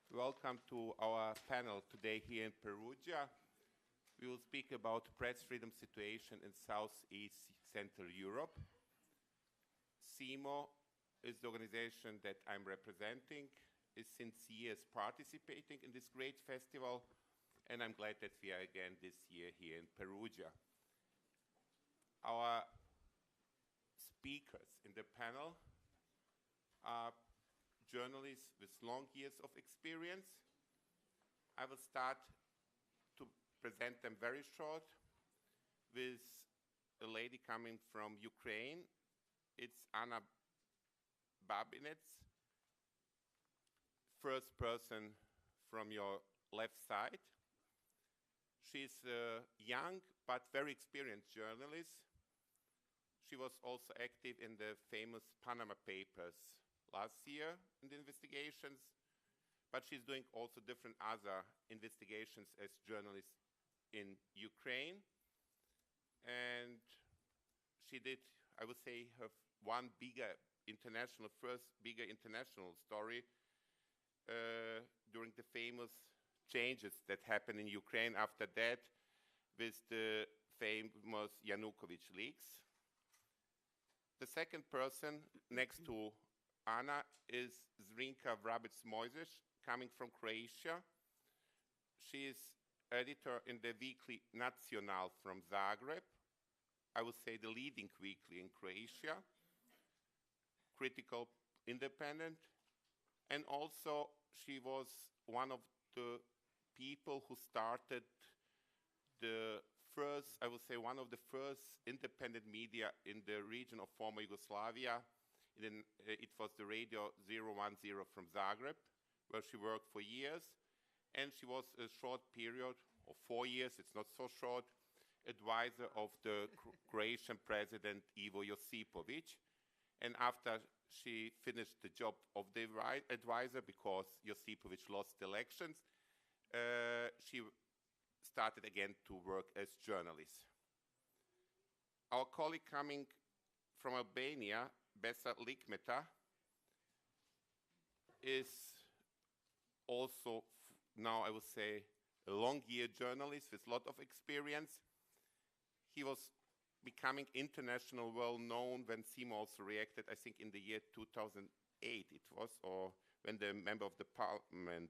Welcome to our panel today here in Perugia. We will speak about press freedom situation in Southeast Central Europe. SEEMO is the organization that I'm representing, is since years participating in this great festival, and I'm glad that we are again this year here in Perugia. Our speakers in the panel are journalists with long years of experience. I will start to present them very short with a lady coming from Ukraine. It's Anna Babinets, first person from your left side. She's a young but very experienced journalist. She was also active in the famous Panama Papers last year in the investigations, but she's doing also different other investigations as journalist in Ukraine. And she did, I would say, her one bigger international, first bigger international story during the famous changes that happened in Ukraine after that with the famous Yanukovych leaks. The second person next to Anna is Zrinka Vrabec-Mojzes, coming from Croatia. She is editor in the weekly Nacional from Zagreb, I would say the leading weekly in Croatia, critical, independent, and also she was one of the people who started the first, I would say, one of the first independent media in the region of former Yugoslavia. It was the Radio 010 from Zagreb, where she worked for years. And she was a short period, of 4 years, it's not so short, advisor of the Croatian president Ivo Josipovic. And after she finished the job of the advisor, because Josipovic lost the elections, she started again to work as journalist. Our colleague coming from Albania, Besa Likmeta, is also now, I would say, a long-year journalist with a lot of experience. He was becoming international well-known when SEEMO also reacted, I think in the year 2008 it was, or when the member of the parliament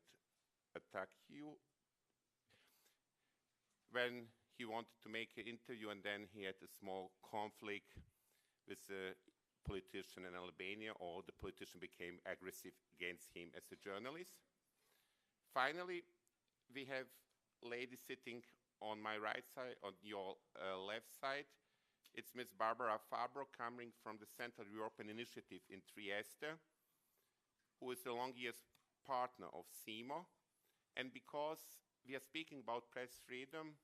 attacked you, when he wanted to make an interview and then he had a small conflict with a politician in Albania, or the politician became aggressive against him as a journalist. Finally, we have a lady sitting on my right side, on your left side. It's Ms. Barbara Fabro, coming from the Central European Initiative in Trieste, who is a long years partner of SEEMO. And because we are speaking about press freedom,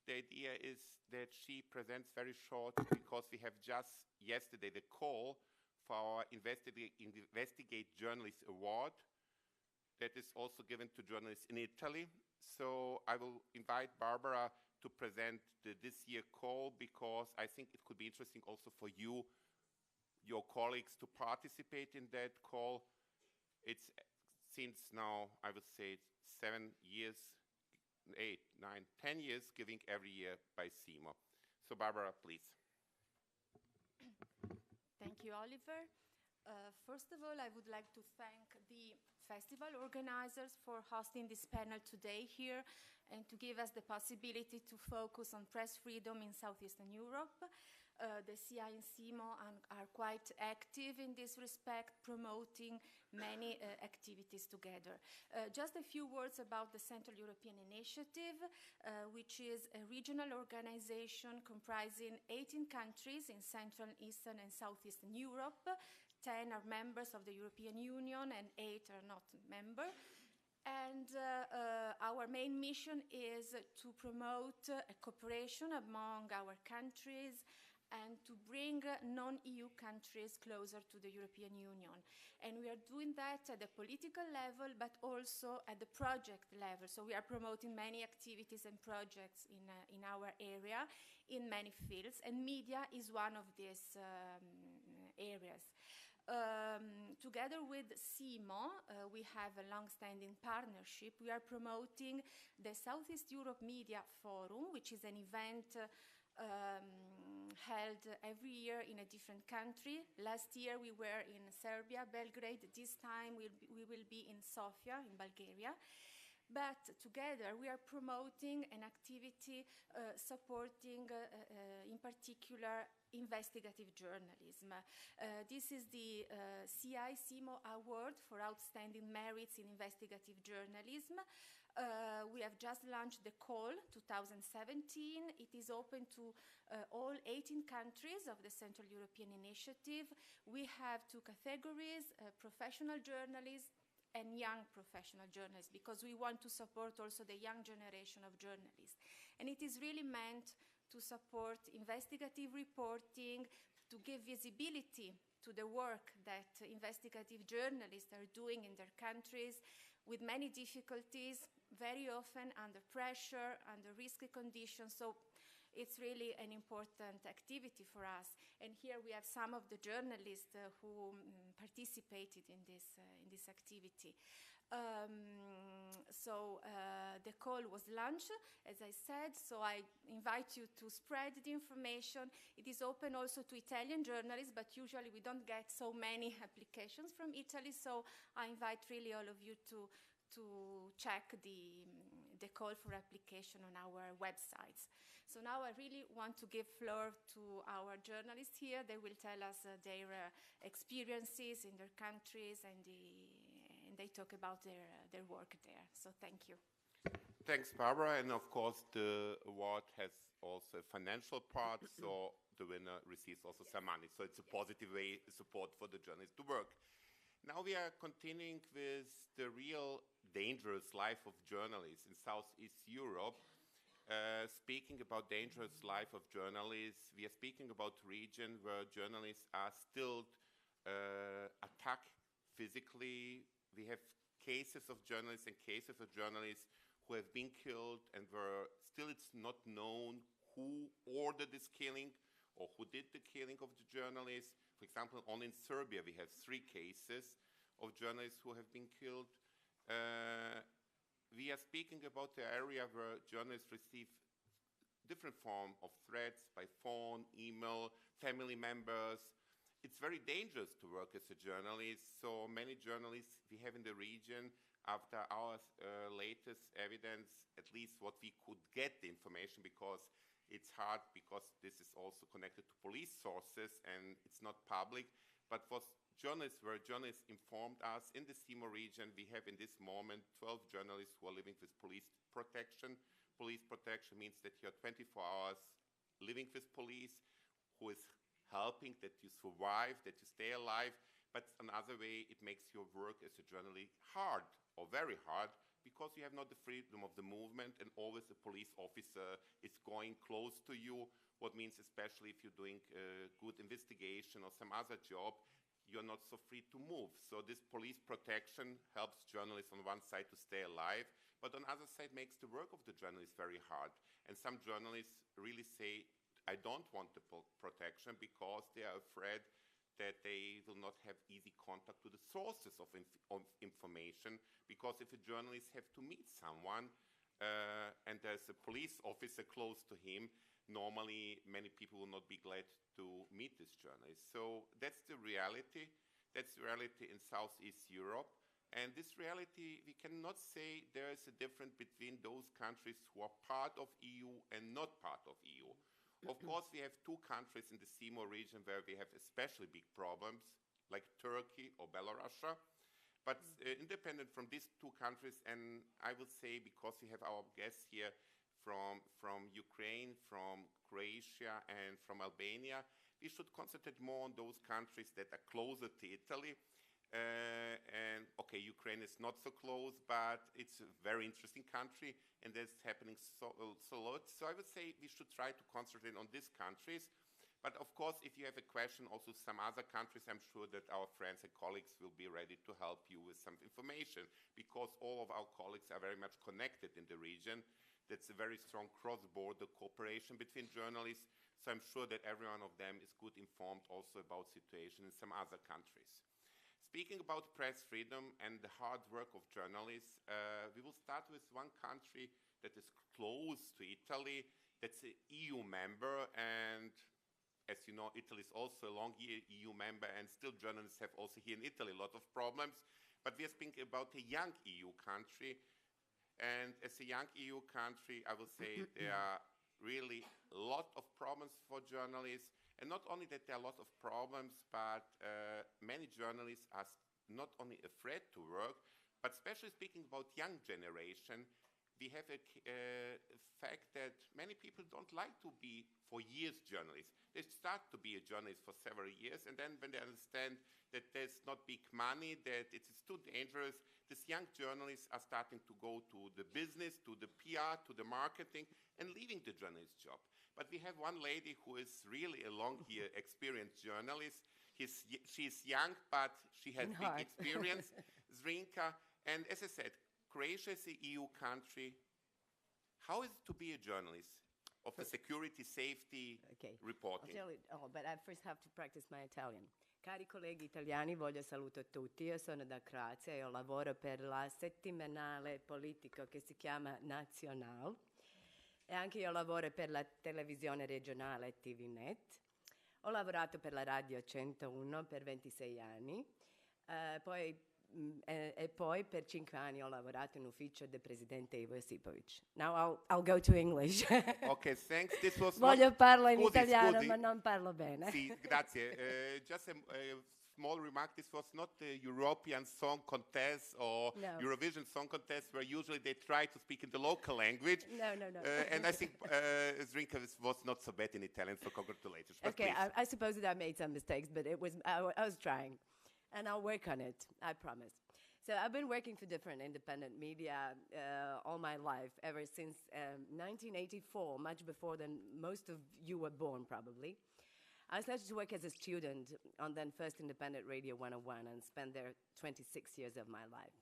the idea is that she presents very short, because we have just yesterday the call for our Investigate Journalist Award that is also given to journalists in Italy. So I will invite Barbara to present this year call, because I think it could be interesting also for you, your colleagues, to participate in that call. It's since now, I would say, 7 years, 8, 9, 10 years, giving every year by SEEMO. So Barbara, please. Thank you, Oliver. First of all, I would like to thank the festival organizers for hosting this panel today here and to give us the possibility to focus on press freedom in Southeastern Europe. The CI and SEEMO are quite active in this respect, promoting many activities together. Just a few words about the Central European Initiative, which is a regional organization comprising 18 countries in Central, Eastern, and Southeastern Europe. 10 are members of the European Union and 8 are not members. And our main mission is to promote a cooperation among our countries and to bring non-EU countries closer to the European Union. And we are doing that at the political level, but also at the project level. So we are promoting many activities and projects in our area in many fields, and media is one of these areas. Together with SEEMO, we have a long-standing partnership. We are promoting the Southeast Europe Media Forum, which is an event held every year in a different country. Last year we were in Serbia, Belgrade. This time we will be in Sofia, in Bulgaria. But together we are promoting an activity supporting, in particular, investigative journalism. This is the SEEMO Award for Outstanding Merits in Investigative Journalism. We have just launched the call 2017. It is open to all 18 countries of the Central European Initiative. We have two categories, professional journalists and young professional journalists, because we want to support also the young generation of journalists. And it is really meant to support investigative reporting, to give visibility to the work that investigative journalists are doing in their countries with many difficulties, very often under pressure, under risky conditions. So it's really an important activity for us. And here we have some of the journalists who participated in this activity. The call was launched, as I said, so I invite you to spread the information. It is open also to Italian journalists, but usually we don't get so many applications from Italy, so I invite really all of you to check the call for application on our websites. So now I really want to give floor to our journalists here. They will tell us their experiences in their countries, and they talk about their work there. So thank you. Thanks, Barbara. And of course, the award has also a financial part, so the winner receives also some money. So it's a positive way support for the journalists to work. Now we are continuing with the real dangerous life of journalists in Southeast Europe. Speaking about dangerous life of journalists, we are speaking about a region where journalists are still attacked physically. We have cases of journalists and cases of journalists who have been killed, and where still it's not known who ordered this killing or who did the killing of the journalists. For example, only in Serbia we have 3 cases of journalists who have been killed. We are speaking about the area where journalists receive different form of threats by phone, email, family members. It's very dangerous to work as a journalist. So many journalists we have in the region, after our latest evidence, at least what we could get the information, because it's hard, because this is also connected to police sources and it's not public. But for journalists, where journalists informed us, in the SEEMO region, we have in this moment 12 journalists who are living with police protection. Police protection means that you are 24 hours living with police, who is helping that you survive, that you stay alive. But another way, it makes your work as a journalist hard, or very hard, because you have not the freedom of the movement, and always a police officer is going close to you. What means, especially if you're doing a good investigation or some other job, you're not so free to move. So this police protection helps journalists on one side to stay alive, but on the other side makes the work of the journalist very hard. And some journalists really say, I don't want the protection, because they are afraid that they will not have easy contact to the sources of information, because if a journalist have to meet someone and there's a police officer close to him, normally many people will not be glad to meet this journalist. So that's the reality. That's the reality in Southeast Europe. And this reality, we cannot say there is a difference between those countries who are part of EU and not part of EU. Of course, we have 2 countries in the SEEMO region where we have especially big problems, like Turkey or Belarus. But independent from these 2 countries, and I would say, because we have our guests here from Ukraine, from Croatia, and from Albania, we should concentrate more on those countries that are closer to Italy. And okay, Ukraine is not so close, but it's a very interesting country, and there's happening so lot. So I would say we should try to concentrate on these countries. But of course, if you have a question, also some other countries, I'm sure that our friends and colleagues will be ready to help you with some information, because all of our colleagues are very much connected in the region. That's a very strong cross-border cooperation between journalists. So I'm sure that every one of them is good informed also about situation in some other countries. Speaking about press freedom and the hard work of journalists, we will start with one country that is close to Italy, that's an EU member, and as you know, Italy is also a long EU member, and still journalists have also here in Italy a lot of problems. But we are speaking about a young EU country, and as a young EU country, I will say there are really a lot of problems for journalists, and not only that there are a lot of problems, but many journalists are not only afraid to work, but especially speaking about young generation, we have a fact that many people don't like to be for years journalists. They start to be a journalist for several years, and then when they understand that there's not big money, that it's too dangerous, these young journalists are starting to go to the business, to the PR, to the marketing, and leaving the journalist job. But we have one lady who is really a long year experienced journalist. She's young, but she has big experience, Zrinka. And as I said, Croatia is an EU country. How is it to be a journalist of the security, safety, reporting? I'll tell it all, but I first have to practice my Italian. Cari colleghi italiani, voglio saluto a tutti. Io sono da Croazia e lavoro per la settimanale politico che si chiama Nazional. E anche io lavoro per la televisione regionale TVNet. Ho lavorato per la Radio 101 per 26 anni. E poi per 5 anni ho lavorato in ufficio del presidente Ivo Josipovic. Now I'll go to English. Okay, thanks. This was Voglio parlo in italiano, ma non parlo bene. Sì, grazie. Just a small remark, this was not the European Song Contest or Eurovision Song Contest where usually they try to speak in the local language. No. And I think Zrinka was not so bad in Italian, so congratulations. Okay, I suppose that I made some mistakes, but I was trying. And I'll work on it, I promise. So I've been working for different independent media all my life, ever since 1984, much before than most of you were born, probably. I started to work as a student on then First Independent Radio 101 and spent there 26 years of my life.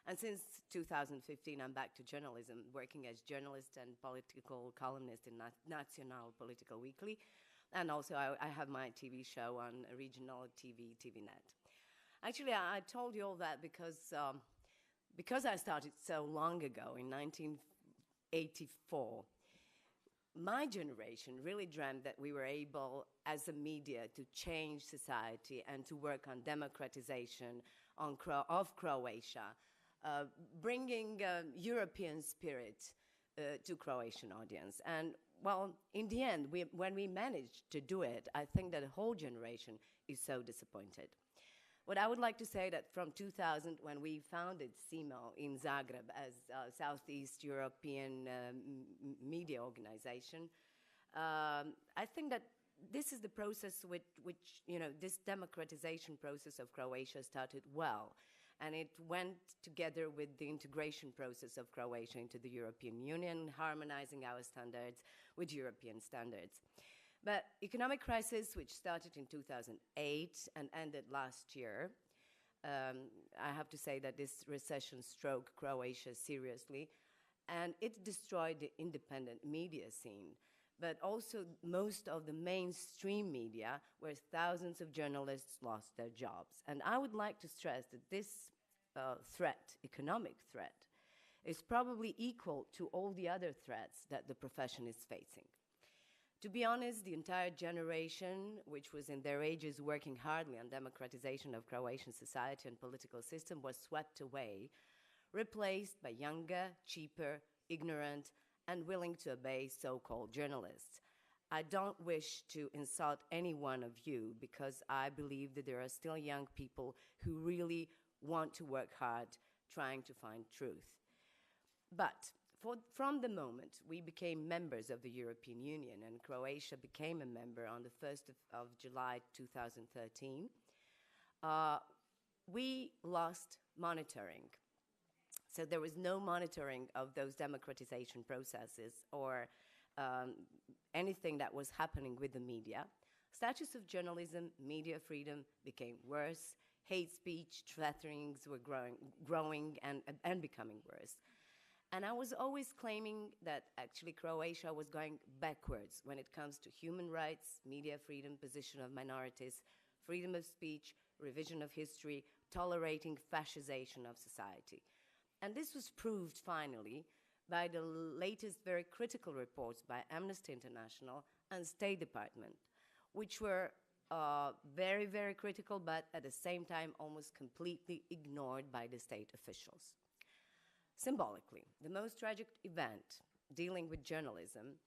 And since 2015, I'm back to journalism, working as journalist and political columnist in Nacional Political Weekly. And also, I have my TV show on regional TV, TVNet. Actually, I told you all that because I started so long ago, in 1984. My generation really dreamt that we were able, as a media, to change society and to work on democratization of Croatia, bringing European spirit to Croatian audience. And well, in the end, when we managed to do it, I think that the whole generation is so disappointed. What I would like to say that from 2000, when we founded SEEMO in Zagreb as Southeast European media organization, I think that this is the process which, this democratization process of Croatia started well. And it went together with the integration process of Croatia into the European Union, harmonizing our standards with European standards. But economic crisis, which started in 2008 and ended last year, I have to say that this recession struck Croatia seriously, and it destroyed the independent media scene, but also most of the mainstream media, where thousands of journalists lost their jobs. And I would like to stress that this threat, economic threat, is probably equal to all the other threats that the profession is facing. To be honest, the entire generation, which was in their ages working hardly on democratization of Croatian society and political system, was swept away, replaced by younger, cheaper, ignorant, and willing to obey so-called journalists. I don't wish to insult any one of you, because I believe that there are still young people who really want to work hard trying to find truth. But from the moment we became members of the European Union and Croatia became a member on the 1st of July 2013, we lost monitoring. So there was no monitoring of those democratization processes or anything that was happening with the media. Status of journalism, media freedom became worse. Hate speech, threatenings were growing and becoming worse. And I was always claiming that actually Croatia was going backwards when it comes to human rights, media freedom, position of minorities, freedom of speech, revision of history, tolerating fascization of society. And this was proved finally by the latest very critical reports by Amnesty International and State Department, which were very, very critical, but at the same time almost completely ignored by the state officials. Symbolically, the most tragic event dealing with journalism,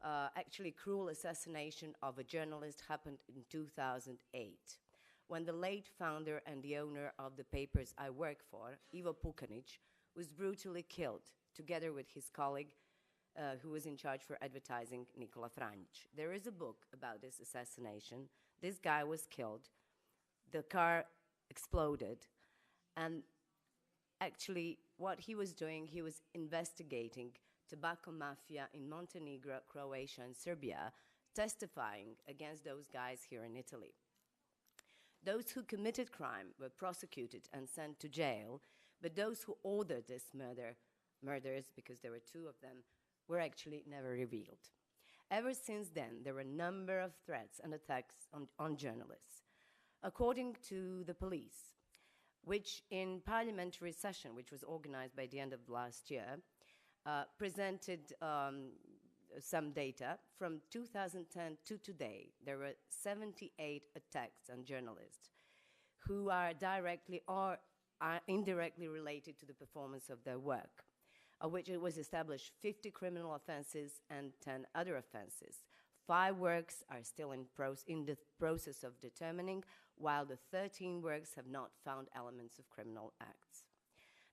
actually cruel assassination of a journalist, happened in 2008, when the late founder and the owner of the papers I work for, Ivo Pukanic, was brutally killed, together with his colleague who was in charge for advertising, Nikola Franjic. There is a book about this assassination. This guy was killed, the car exploded, and actually what he was doing, he was investigating tobacco mafia in Montenegro, Croatia, and Serbia, testifying against those guys here in Italy. Those who committed crime were prosecuted and sent to jail, but those who ordered this murders, because there were two of them, were actually never revealed. Ever since then, there were a number of threats and attacks on journalists. According to the police, which in parliamentary session, which was organized by the end of last year, presented some data. From 2010 to today, there were 78 attacks on journalists who are directly or are indirectly related to the performance of their work, of which it was established 50 criminal offenses and 10 other offenses. 5 works are still in the process of determining, while the 13 works have not found elements of criminal acts.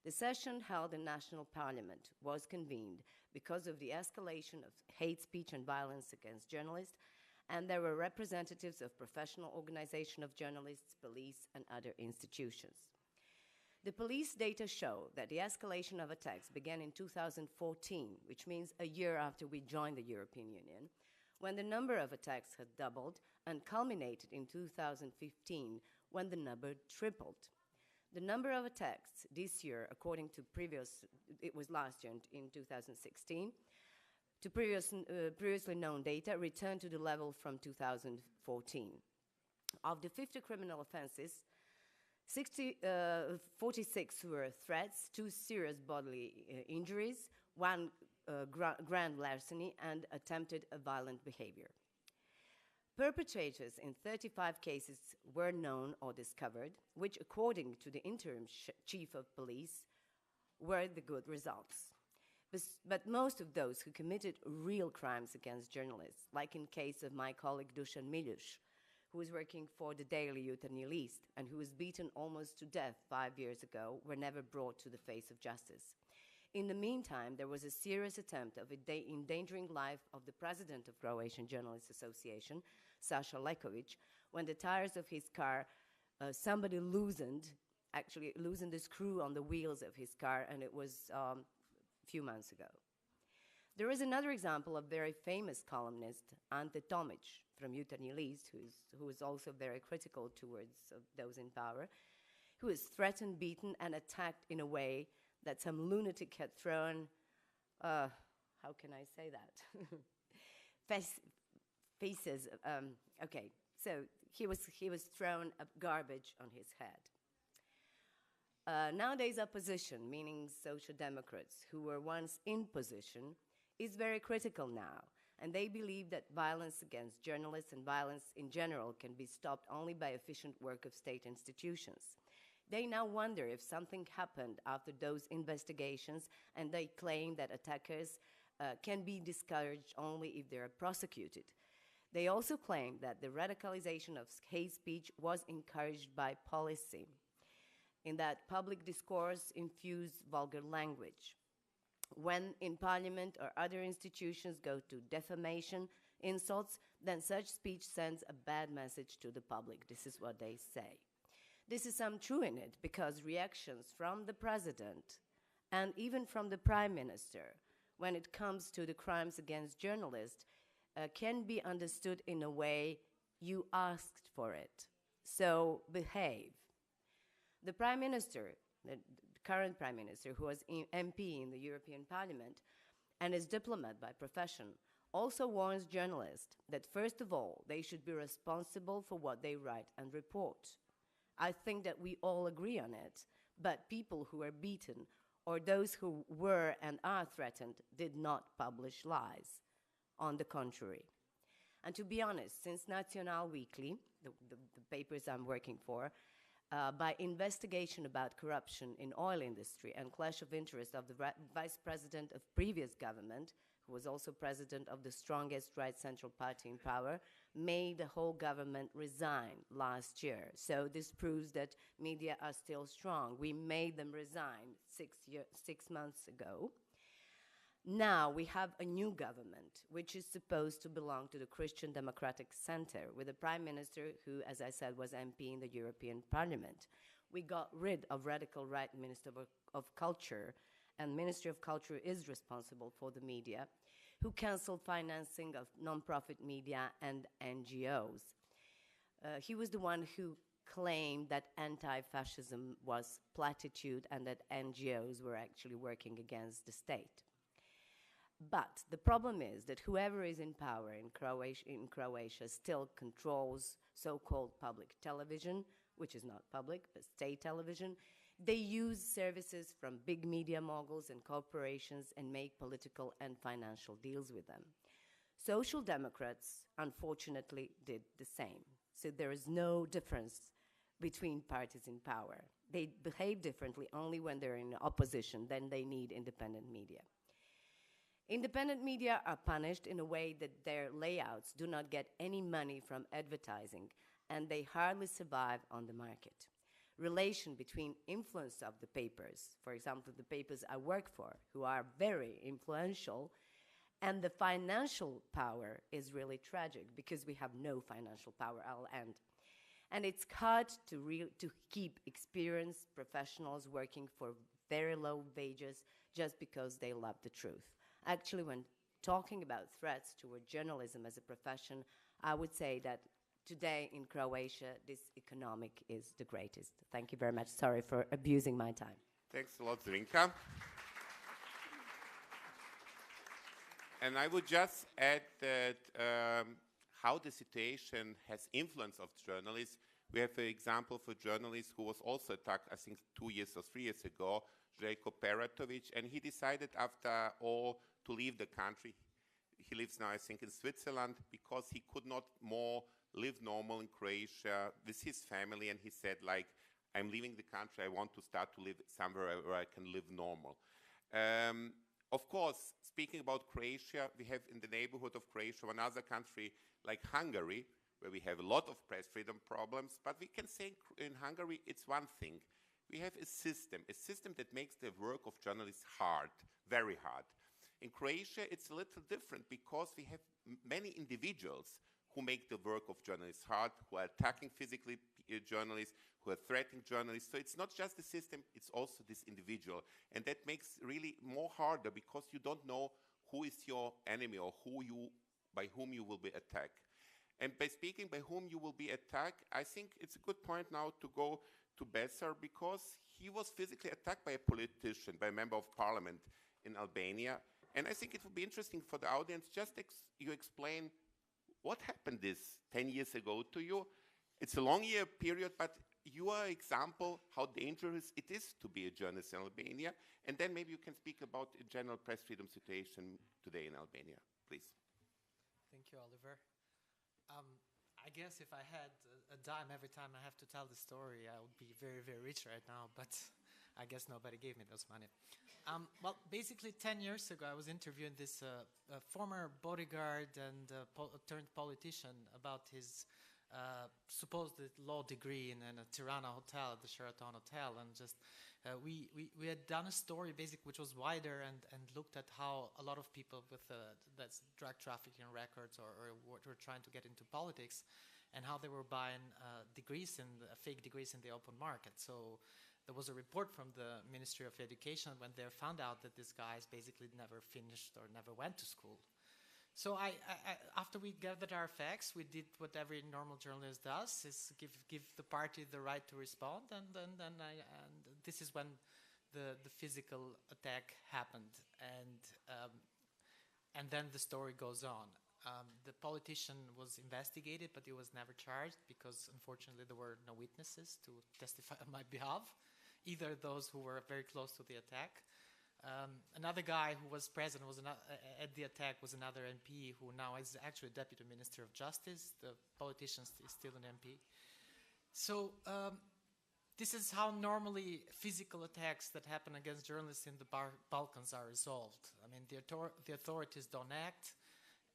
The session held in National Parliament was convened because of the escalation of hate speech and violence against journalists, and there were representatives of professional organization of journalists, police, and other institutions. The police data show that the escalation of attacks began in 2014, which means a year after we joined the European Union, when the number of attacks had doubled, and culminated in 2015, when the number tripled. The number of attacks this year, according to it was last year in 2016, to previously known data, returned to the level from 2014. Of the 50 criminal offenses, 46 were threats, 2 serious bodily injuries, 1 grand larceny, and attempted violent behavior. Perpetrators in 35 cases were known or discovered, which, according to the interim chief of police, were the good results. But most of those who committed real crimes against journalists, like in case of my colleague Dusan Miljuš, who was working for the daily Jutarnji List and who was beaten almost to death 5 years ago, were never brought to the face of justice. In the meantime, there was a serious attempt of endangering life of the president of Croatian Journalists Association, Saša Leković, when the tires of his car, somebody loosened the screw on the wheels of his car, and it was a few months ago. There is another example of very famous columnist, Ante Tomic, from Jutarnji List, who is also very critical towards those in power, who was threatened, beaten, and attacked in a way that some lunatic had thrown, how can I say that? Faces, okay, so he was thrown garbage on his head. Nowadays, opposition, meaning social democrats, who were once in position, is very critical now, and they believe that violence against journalists and violence in general can be stopped only by efficient work of state institutions. They now wonder if something happened after those investigations, and they claim that attackers can be discouraged only if they are prosecuted. They also claim that the radicalization of hate speech was encouraged by policy, in that public discourse infused vulgar language. When in parliament or other institutions go to defamation, insults, then such speech sends a bad message to the public. This is what they say. This is some true in it, because reactions from the president and even from the prime minister when it comes to the crimes against journalists can be understood in a way, you asked for it, so behave. The prime minister, the current Prime Minister, who was MP in the European Parliament and is diplomat by profession, also warns journalists that, first of all, they should be responsible for what they write and report. I think that we all agree on it, but people who are beaten or those who were and are threatened did not publish lies. On the contrary. And to be honest, since Nacional Weekly, the papers I'm working for, by investigation about corruption in oil industry and clash of interest of the vice president of previous government, who was also president of the strongest right central party in power, made the whole government resign last year. So this proves that media are still strong. We made them resign 6 months ago. Now we have a new government, which is supposed to belong to the Christian Democratic Center, with a prime minister who, as I said, was MP in the European Parliament. We got rid of radical right Minister of Culture, and Ministry of Culture is responsible for the media, who cancelled financing of non-profit media and NGOs. He was the one who claimed that anti-fascism was platitude and that NGOs were actually working against the state. But the problem is that whoever is in power in Croatia still controls so-called public television, which is not public, but state television. They use services from big media moguls and corporations and make political and financial deals with them. Social Democrats, unfortunately, did the same. So there is no difference between parties in power. They behave differently only when they're in opposition, then they need independent media. Independent media are punished in a way that their layouts do not get any money from advertising, and they hardly survive on the market. Relation between influence of the papers, for example, the papers I work for, who are very influential, and the financial power is really tragic because we have no financial power. I'll end. And it's hard to keep experienced professionals working for very low wages just because they love the truth. Actually, when talking about threats toward journalism as a profession, I would say that today in Croatia, this economic is the greatest. Thank you very much. Sorry for abusing my time. Thanks a lot, Zrinka. And I would just add that how the situation has influence of journalists. We have an example for journalist who was also attacked, I think, 2 years or 3 years ago, Željko Peratović, and he decided after all to leave the country. He lives now, I think, in Switzerland because he could not more live normal in Croatia with his family, and he said, like, I'm leaving the country, I want to start to live somewhere where I can live normal. Of course, speaking about Croatia, we have in the neighborhood of Croatia another country like Hungary, where we have a lot of press freedom problems, but we can say in Hungary it's one thing. We have a system that makes the work of journalists hard, very hard. In Croatia, it's a little different because we have many individuals who make the work of journalists hard, who are attacking physically journalists, who are threatening journalists. So it's not just the system, it's also this individual. And that makes really more harder because you don't know who is your enemy or by whom you will be attacked. And by speaking by whom you will be attacked, I think it's a good point now to go to Besar because he was physically attacked by a politician, by a member of parliament in Albania. And I think it would be interesting for the audience just you explain what happened this 10 years ago to you. It's a long year period, but your example how dangerous it is to be a journalist in Albania. And then maybe you can speak about the general press freedom situation today in Albania, please. Thank you, Oliver. I guess if I had a dime every time I have to tell the story, I would be very, very rich right now, but I guess nobody gave me those money. Well, basically 10 years ago, I was interviewing this former bodyguard and turned politician about his supposed law degree in a Tirana hotel, the Sheraton Hotel, and just we had done a story basically which was wider and looked at how a lot of people with that's drug trafficking records or were trying to get into politics, and how they were buying fake degrees in the open market. So there was a report from the Ministry of Education when they found out that these guys basically never finished or never went to school. So after we gathered our facts, we did what every normal journalist does: is give the party the right to respond, and this is when the physical attack happened, and then the story goes on. The politician was investigated, but he was never charged because, unfortunately, there were no witnesses to testify on my behalf, either those who were very close to the attack. Another guy who was present at the attack was another MP who now is actually Deputy Minister of Justice. The politician is still an MP. So this is how normally physical attacks that happen against journalists in the Balkans are resolved. I mean, the authorities don't act,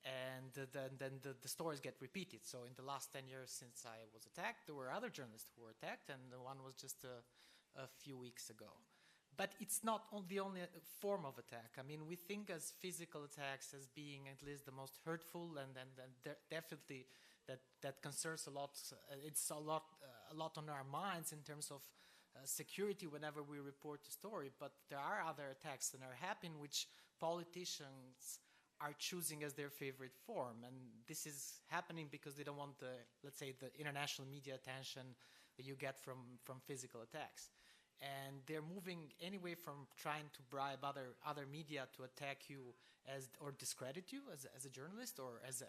and then the stories get repeated. So in the last 10 years since I was attacked, there were other journalists who were attacked, and the one was just a few weeks ago. But it's not the only form of attack. I mean, we think as physical attacks as being at least the most hurtful, and definitely that concerns a lot. It's a lot on our minds in terms of security whenever we report a story. But there are other attacks that are happening, which politicians are choosing as their favorite form, and this is happening because they don't want the, let's say, the international media attention that you get from physical attacks. And they're moving anyway from trying to bribe other media to attack you or discredit you as a journalist, or as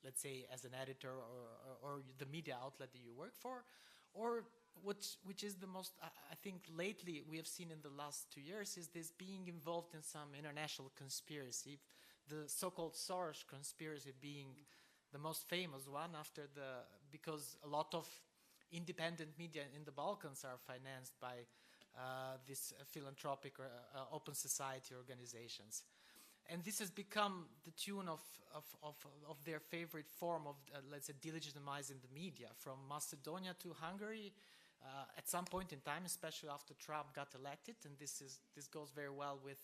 let's say as an editor, or the media outlet that you work for, or which is the most, I think lately we have seen in the last 2 years, is this being involved in some international conspiracy, the so-called Soros conspiracy being the most famous one because a lot of independent media in the Balkans are financed by these philanthropic or open society organizations. And this has become the tune of their favorite form of, let's say, delegitimizing the media, from Macedonia to Hungary. At some point in time, especially after Trump got elected, and this goes very well with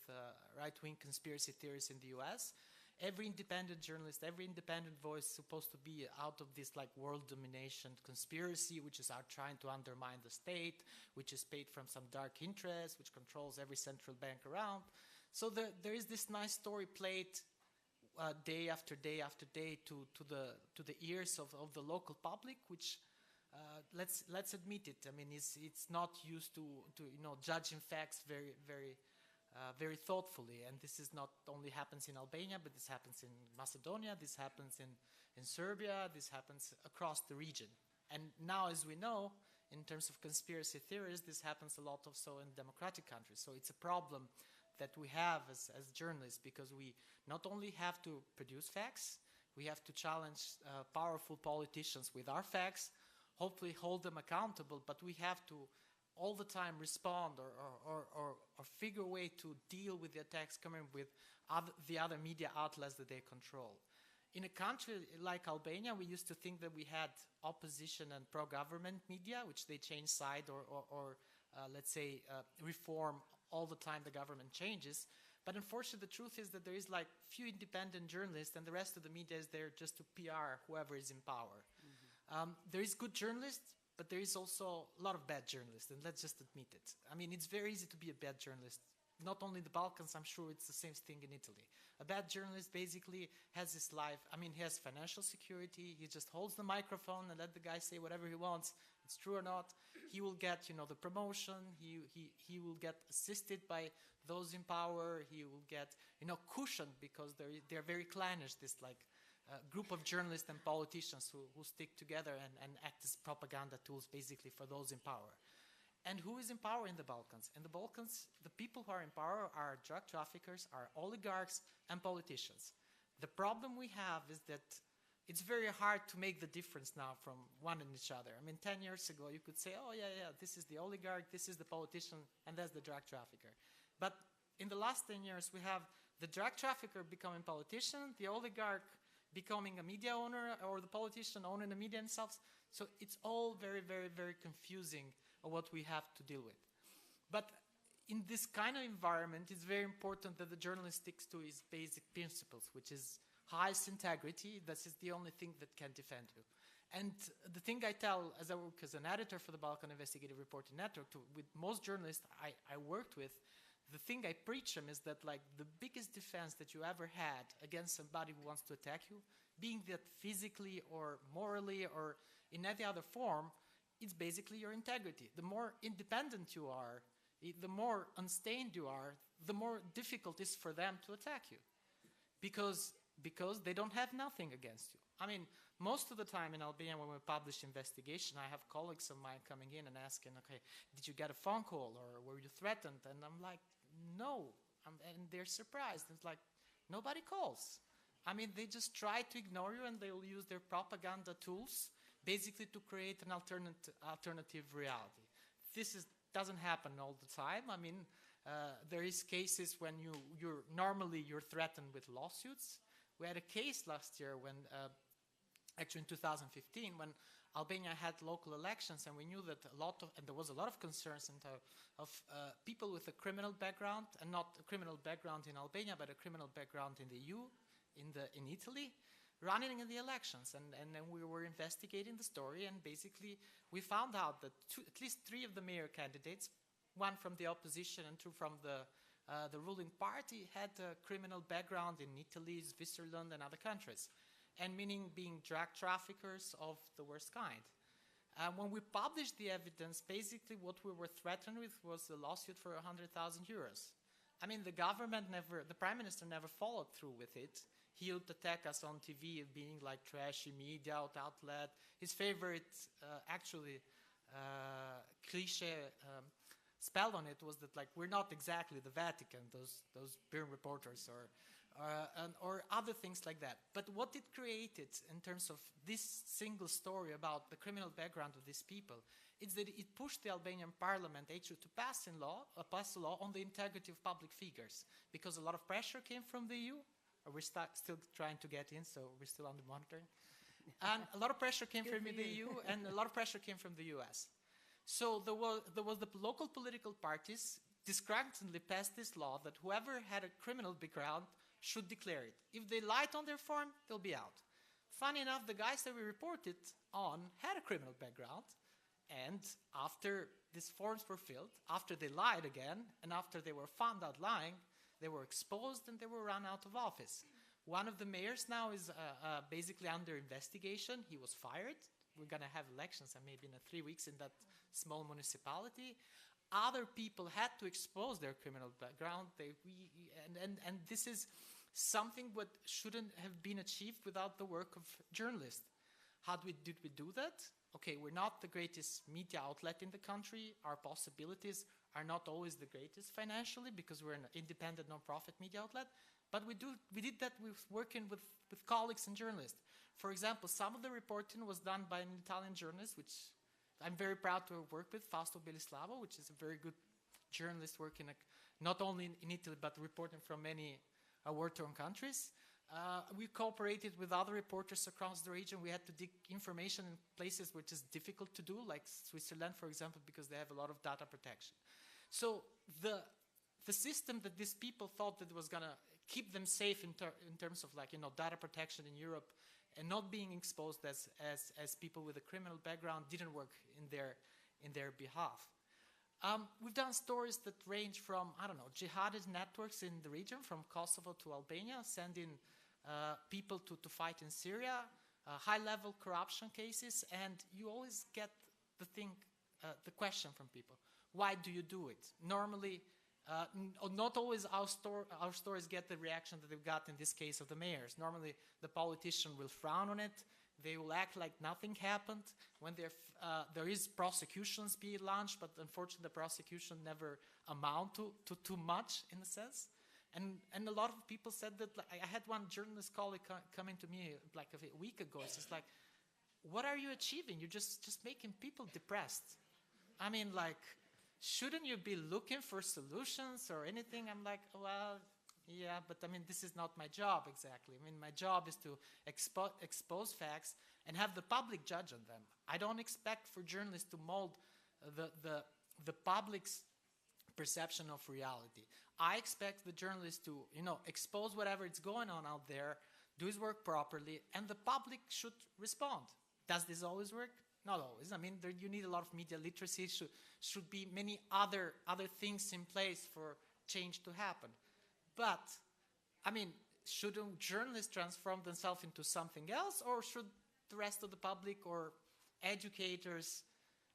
right-wing conspiracy theories in the US. Every independent journalist, every independent voice is supposed to be out of this like world domination conspiracy, which is out trying to undermine the state, which is paid from some dark interest, which controls every central bank around. So there is this nice story played day after day after day to the ears of the local public, which let's admit it. I mean, it's not used to judging facts very thoughtfully, and this is not only happens in Albania, but this happens in Macedonia, this happens in Serbia, this happens across the region. And now, as we know, in terms of conspiracy theories, this happens a lot also in democratic countries. So it's a problem that we have as journalists, because we not only have to produce facts, we have to challenge powerful politicians with our facts, hopefully hold them accountable, but we have to all the time respond or figure a way to deal with the attacks coming with the other media outlets that they control. In a country like Albania, we used to think that we had opposition and pro-government media, which they change side or let's say, reform all the time the government changes. But unfortunately, the truth is that there is like few independent journalists, and the rest of the media is there just to PR whoever is in power. Mm-hmm. There is good journalists, but there is also a lot of bad journalists, and let's just admit it. I mean, it's very easy to be a bad journalist. Not only in the Balkans, I'm sure it's the same thing in Italy. A bad journalist basically has his life, I mean, he has financial security, he just holds the microphone and let the guy say whatever he wants, it's true or not. He will get, the promotion, he will get assisted by those in power, he will get, cushioned, because they're very clannish, this like group of journalists and politicians who stick together and act as propaganda tools basically for those in power. And who is in power in the Balkans? In the Balkans, the people who are in power are drug traffickers, are oligarchs, and politicians. The problem we have is that it's very hard to make the difference now from one and each other. I mean, 10 years ago, you could say, oh, yeah, this is the oligarch, this is the politician, and that's the drug trafficker. But in the last 10 years, we have the drug trafficker becoming politician, the oligarch becoming a media owner, or the politician owning the media themselves. So it's all very, very, very confusing of what we have to deal with. But in this kind of environment, it's very important that the journalist sticks to his basic principles, which is highest integrity. This is the only thing that can defend you. And the thing I tell, as I work as an editor for the Balkan Investigative Reporting Network, with most journalists I worked with, the thing I preach them is that like the biggest defense that you ever had against somebody who wants to attack you, being that physically or morally or in any other form, it's basically your integrity. The more independent you are the more unstained you are, the more difficult it is for them to attack you, because they don't have nothing against you. I mean, most of the time in Albania when we publish investigation, I have colleagues of mine coming in and asking, okay, did you get a phone call or were you threatened? And I'm like, no. And they're surprised. It's like, nobody calls. I mean, they just try to ignore you, and they will use their propaganda tools basically to create an alternative reality. This doesn't happen all the time. I mean, there is cases when you're threatened with lawsuits. We had a case last year when, actually in 2015, when Albania had local elections, and we knew that there was a lot of concerns of people with a criminal background, and not a criminal background in Albania, but a criminal background in the EU, in Italy, running in the elections. And then we were investigating the story, and basically we found out that at least 3 of the mayor candidates, 1 from the opposition and 2 from the ruling party, had a criminal background in Italy, Switzerland, and other countries, and meaning being drug traffickers of the worst kind. When we published the evidence, basically what we were threatened with was a lawsuit for 100,000 euros. I mean, the Prime Minister never followed through with it. He would attack us on TV being like trashy media outlet. His favorite, cliche spell on it was that, like, we're not exactly the Vatican, those beer reporters, or other things like that. But what it created in terms of this single story about the criminal background of these people is that it pushed the Albanian parliament actually to pass a law on the integrity of public figures, because a lot of pressure came from the EU. We're still trying to get in, so we're still under monitoring. And a lot of pressure came from the EU, and a lot of pressure came from the US. So there was the local political parties discrepancy passed this law that whoever had a criminal background should declare it. If they lied on their form, they'll be out. Funny enough, the guys that we reported on had a criminal background, and after these forms were filled, after they lied again, and after they were found out lying, they were exposed and they were run out of office. One of the mayors now is basically under investigation. He was fired. We're going to have elections maybe in 3 weeks in that small municipality. Other people had to expose their criminal background. And this is something what shouldn't have been achieved without the work of journalists. Did we do that? Okay, we're not the greatest media outlet in the country. Our possibilities are not always the greatest financially because we're an independent non-profit media outlet. But we did that with working with colleagues and journalists. For example, some of the reporting was done by an Italian journalist, which I'm very proud to have worked with, Fausto Bellislavo, which is a very good journalist working not only in Italy, but reporting from many war-torn countries. We cooperated with other reporters across the region. We had to dig information in places which is difficult to do, like Switzerland, for example, because they have a lot of data protection. So the system that these people thought that was going to keep them safe in terms of, like, data protection in Europe and not being exposed as people with a criminal background didn't work in their behalf. We've done stories that range from, jihadist networks in the region, from Kosovo to Albania, sending people to fight in Syria, high-level corruption cases, and you always get the question from people, why do you do it? Normally, not always our stories get the reaction that they've got in this case of the mayors. Normally, the politician will frown on it. They will act like nothing happened. When there is prosecutions being launched, but unfortunately the prosecution never amount to too much in a sense. And a lot of people said that, like, I had one journalist colleague coming to me like a week ago. It's just like, what are you achieving? You're just making people depressed. I mean, like, shouldn't you be looking for solutions or anything? I'm like, well, yeah, but I mean, this is not my job exactly. I mean, my job is to expose facts and have the public judge on them. I don't expect for journalists to mold the public's perception of reality. I expect the journalist to, expose whatever is going on out there, do his work properly, and the public should respond. Does this always work? Not always. I mean, you need a lot of media literacy. Should be many other things in place for change to happen. But, I mean, shouldn't journalists transform themselves into something else, or should the rest of the public or educators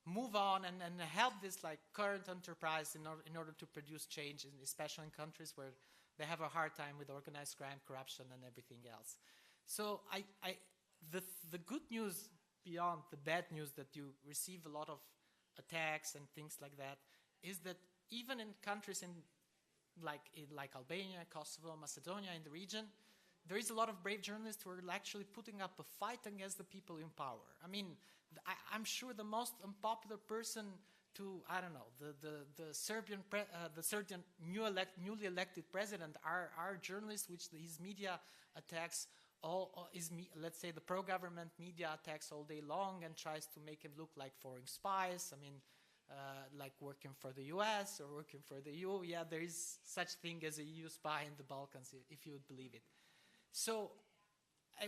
move on and help this like current enterprise in order to produce change, especially in countries where they have a hard time with organized crime, corruption, and everything else. So the good news beyond the bad news that you receive a lot of attacks and things like that is that even in countries like Albania, Kosovo, Macedonia, in the region, there is a lot of brave journalists who are actually putting up a fight against the people in power. I mean, I'm sure the most unpopular person to, I don't know, the Serbian newly elected president are journalists, which his media attacks let's say the pro-government media attacks all day long and tries to make him look like foreign spies. I mean, like working for the US or working for the EU. Yeah, there is such thing as a EU spy in the Balkans, if you would believe it. So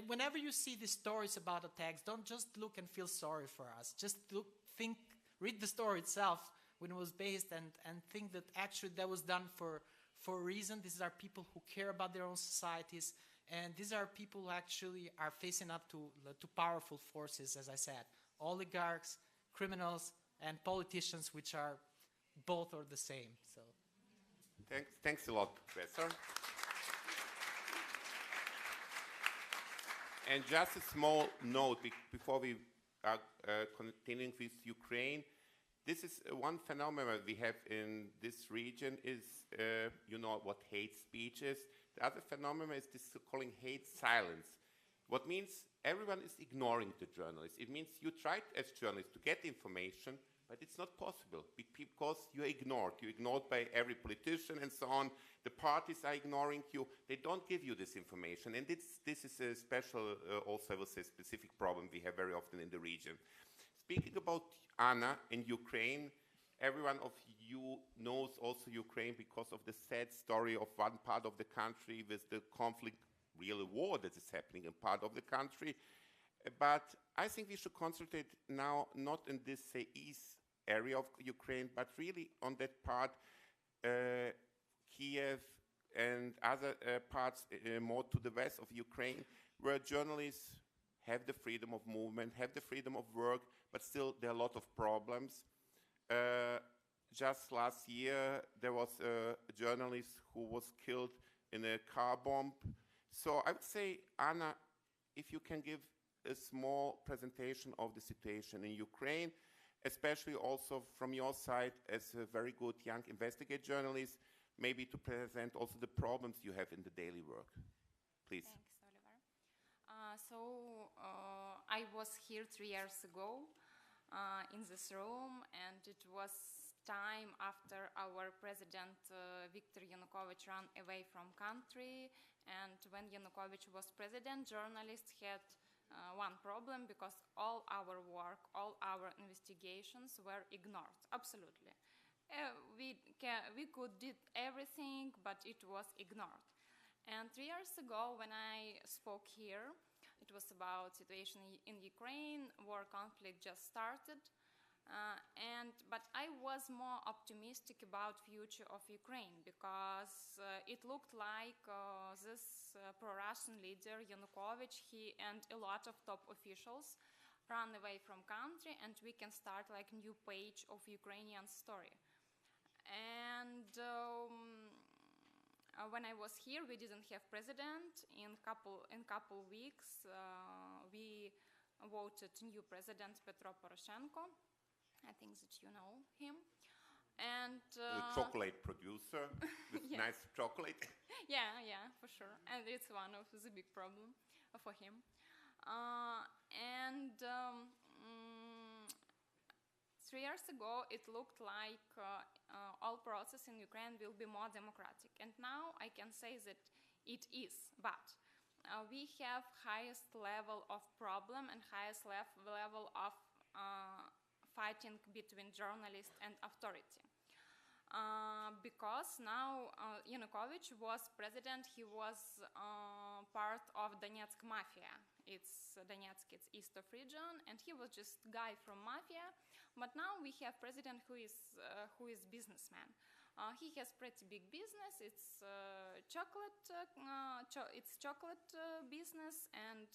whenever you see these stories about attacks, don't just look and feel sorry for us. Just read the story itself when it was based and think that actually that was done for a reason. These are people who care about their own societies, and these are people who actually are facing up to powerful forces, as I said, oligarchs, criminals, and politicians, which are both or the same. So, thanks a lot, Professor. And just a small note before we are continuing with Ukraine. This is one phenomenon we have in this region is, you know what hate speech is. The other phenomenon is this calling hate silence. What means everyone is ignoring the journalists. It means you try as journalists to get information, but it's not possible because you're ignored. You're ignored by every politician and so on. The parties are ignoring you. They don't give you this information. And this is a special, also I will say, specific problem we have very often in the region. Speaking about Anna in Ukraine, everyone of you knows also Ukraine because of the sad story of one part of the country with the conflict, real war that is happening in part of the country. But I think we should concentrate now not in this, say, east area of Ukraine, but really on that part, Kiev and other parts more to the west of Ukraine, where journalists have the freedom of movement, have the freedom of work, but still there are a lot of problems. Just last year, there was a journalist who was killed in a car bomb. So I would say, Anna, if you can give a small presentation of the situation in Ukraine, especially also from your side as a very good young investigative journalist, maybe to present also the problems you have in the daily work. Please. Thanks, Oliver. I was here 3 years ago in this room, and it was time after our president Viktor Yanukovych ran away from country. And when Yanukovych was president, journalists had one problem, because all our work, all our investigations were ignored, absolutely. We could did everything, but it was ignored. And 3 years ago, when I spoke here, it was about situation in Ukraine, war conflict just started. But I was more optimistic about future of Ukraine, because it looked like this pro-Russian leader Yanukovych, he and a lot of top officials ran away from country, and we can start like new page of Ukrainian story. And when I was here, we didn't have president. In couple weeks, we voted new president Petro Poroshenko. I think that you know him. And the chocolate producer with yes. Nice chocolate. Yeah, for sure. And it's one of the big problem for him. 3 years ago, it looked like all process in Ukraine will be more democratic. And now I can say that it is, but we have highest level of problem and highest level of fighting between journalists and authority. Because now Yanukovych was president, he was part of Donetsk mafia. It's Donetsk, it's east of region, and he was just guy from mafia. But now we have president who is businessman. He has pretty big business. It's chocolate business, and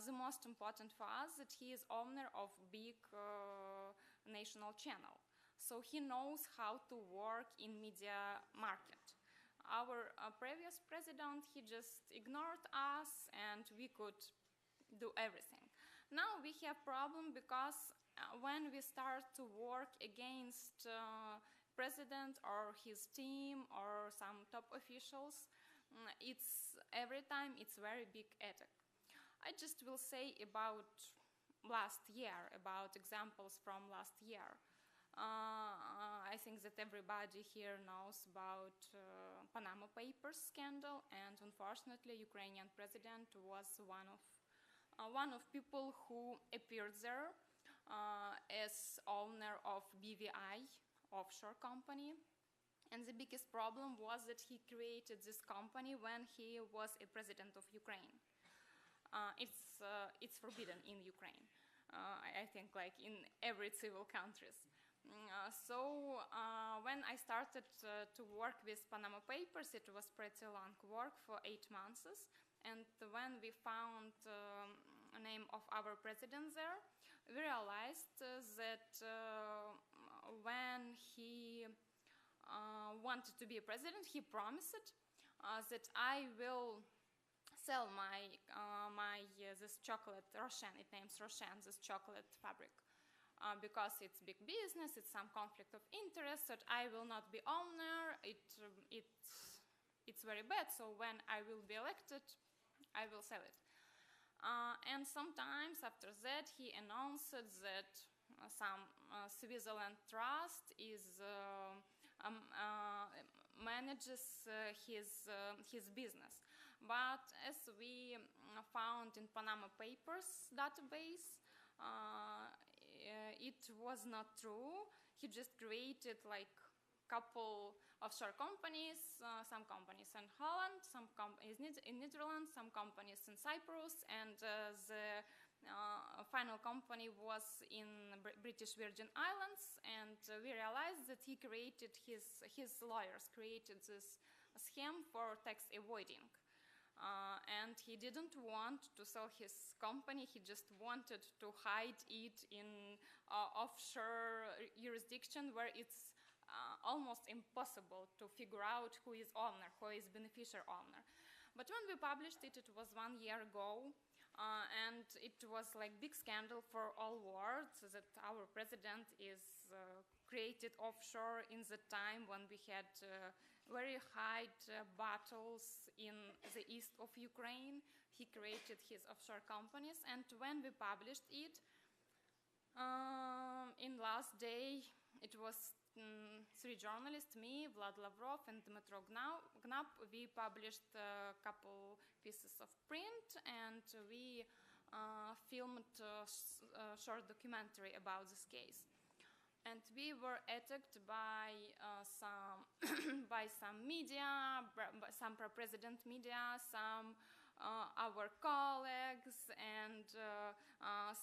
the most important for us that he is owner of big national channel. So he knows how to work in media market. Our previous president, he just ignored us and we could do everything. Now we have problem because when we start to work against president or his team or some top officials, it's every time it's very big attack. I just will say about last year, about examples from last year. I think that everybody here knows about Panama Papers scandal, and unfortunately, Ukrainian president was one of people who appeared there as owner of BVI offshore company. And the biggest problem was that he created this company when he was a president of Ukraine. It's forbidden in Ukraine. I think like in every civil countries. So when I started to work with Panama Papers, it was pretty long work for 8 months. And when we found the name of our president there, we realized that when he wanted to be a president, he promised that I will sell this chocolate, Roshen, it names Roshen, this chocolate fabric. Because it's big business, it's some conflict of interest, that I will not be owner, it's very bad, so when I will be elected, I will sell it. And sometimes after that, he announced that some Switzerland trust manages his business. But as we found in Panama Papers database, it was not true. He just created like couple offshore companies, some companies in Holland, some companies in Netherlands, some companies in Cyprus, and the final company was in British Virgin Islands. And we realized that he created, his lawyers created this scheme for tax avoiding. And he didn't want to sell his company, he just wanted to hide it in offshore jurisdiction where it's almost impossible to figure out who is owner, who is beneficial owner. But when we published it, it was 1 year ago, and it was like big scandal for all world that our president is created offshore in the time when we had very high battles in the east of Ukraine. He created his offshore companies, and when we published it, in last day, it was 3 journalists, me, Vlad Lavrov, and Dmitro Gnap. We published a couple pieces of print, and we filmed a short documentary about this case. And we were attacked by some by some media, some pro-president media, some our colleagues, and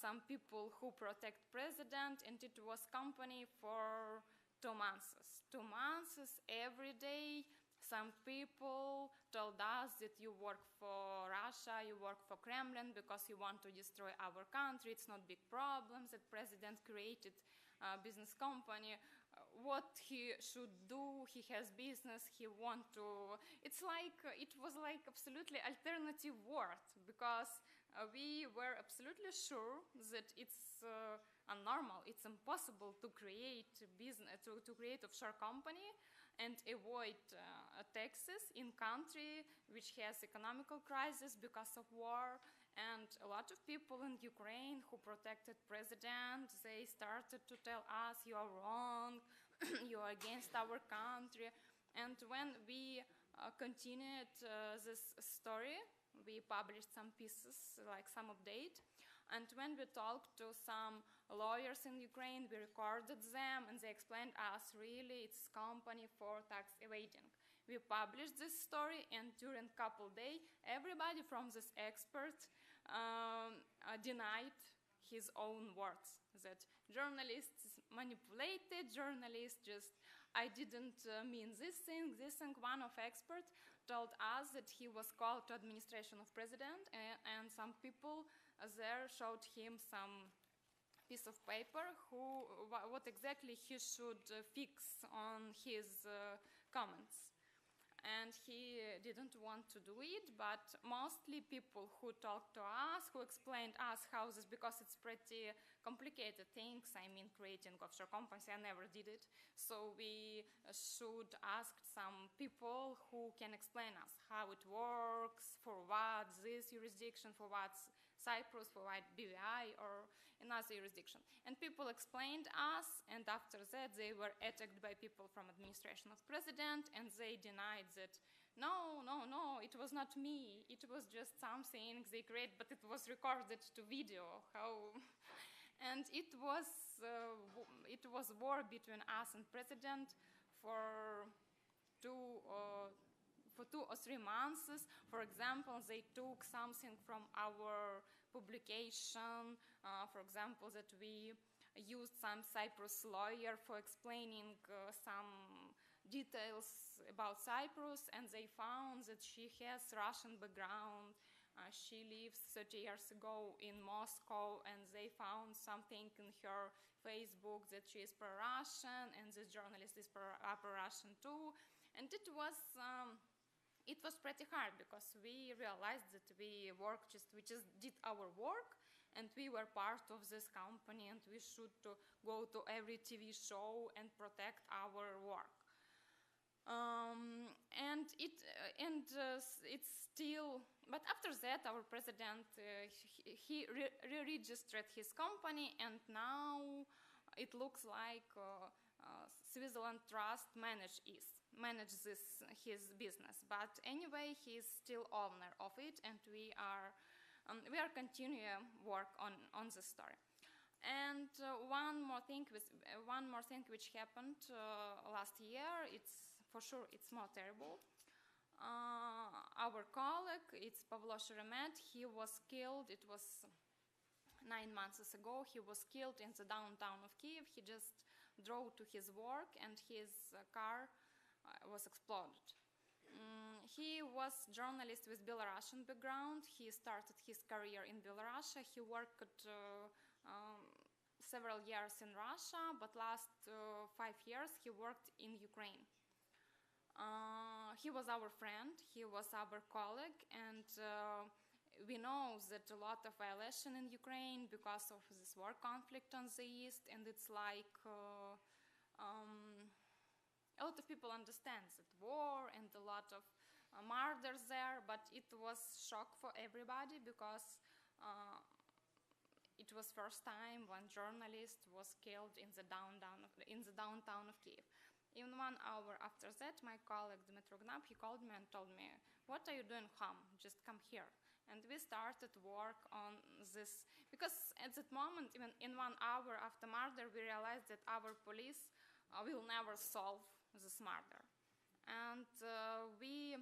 some people who protect president. And it was company for 2 months. 2 months every day. Some people told us that you work for Russia, you work for Kremlin because you want to destroy our country. It's not big problem that president created business company. What he should do, he has business, he want to, it's like, it was like absolutely alternative world, because we were absolutely sure that it's unnormal, it's impossible to create business, to create offshore company and avoid taxes in country which has economical crisis because of war. And a lot of people in Ukraine who protected president, they started to tell us, you are wrong, you are against our country. And when we continued this story, we published some pieces, like some update. And when we talked to some lawyers in Ukraine, we recorded them, and they explained us, really, it's company for tax evading. We published this story, and during a couple days, everybody from this expert denied his own words, that journalists manipulated, journalists just, I didn't mean this thing. One of experts told us that he was called to administration of president, and some people there showed him some piece of paper what exactly he should fix on his comments. And he didn't want to do it, but mostly people who talked to us, who explained us houses, because it's pretty complicated things. I mean, creating offshore companies, I never did it. So we should ask some people who can explain us how it works, for what this jurisdiction, for what Cyprus, for what BVI, or another jurisdiction. And people explained us, and after that they were attacked by people from administration of president, and they denied that, no, it was not me, it was just something they created, but it was recorded to video. How? And it was war between us and president for 2 or 3 months. For example, they took something from our publication, for example, that we used some Cyprus lawyer for explaining some details about Cyprus, and they found that she has Russian background. She lived 30 years ago in Moscow, and they found something in her Facebook that she is pro-Russian, and this journalist is pro-Russian too. And it was pretty hard, because we realized that we just did our work, and we were part of this company, and we should go to every TV show and protect our work. It's still, but after that, our president he re-registered his company, and now it looks like Switzerland Trust manages his business. But anyway, he's still owner of it, and we are continuing work on this story. And one more thing which happened last year, it's more terrible. Our colleague, it's Pavlo Sheremet, he was killed. It was 9 months ago. He was killed in the downtown of Kiev. He just drove to his work, and his car was exploded. He was journalist with Belarusian background. He started his career in Belarus. He worked several years in Russia, but last 5 years he worked in Ukraine. He was our friend, he was our colleague, and we know that a lot of violation in Ukraine because of this war conflict on the east, and it's like a lot of people understand that war and a lot of murders there, but it was shock for everybody, because it was first time one journalist was killed in the downtown of Kiev. In 1 hour after that, my colleague Dmitry Gnap, he called me and told me, "What are you doing home? Just come here." And we started work on this, because at that moment, even in 1 hour after murder, we realized that our police will never solve this murder. And we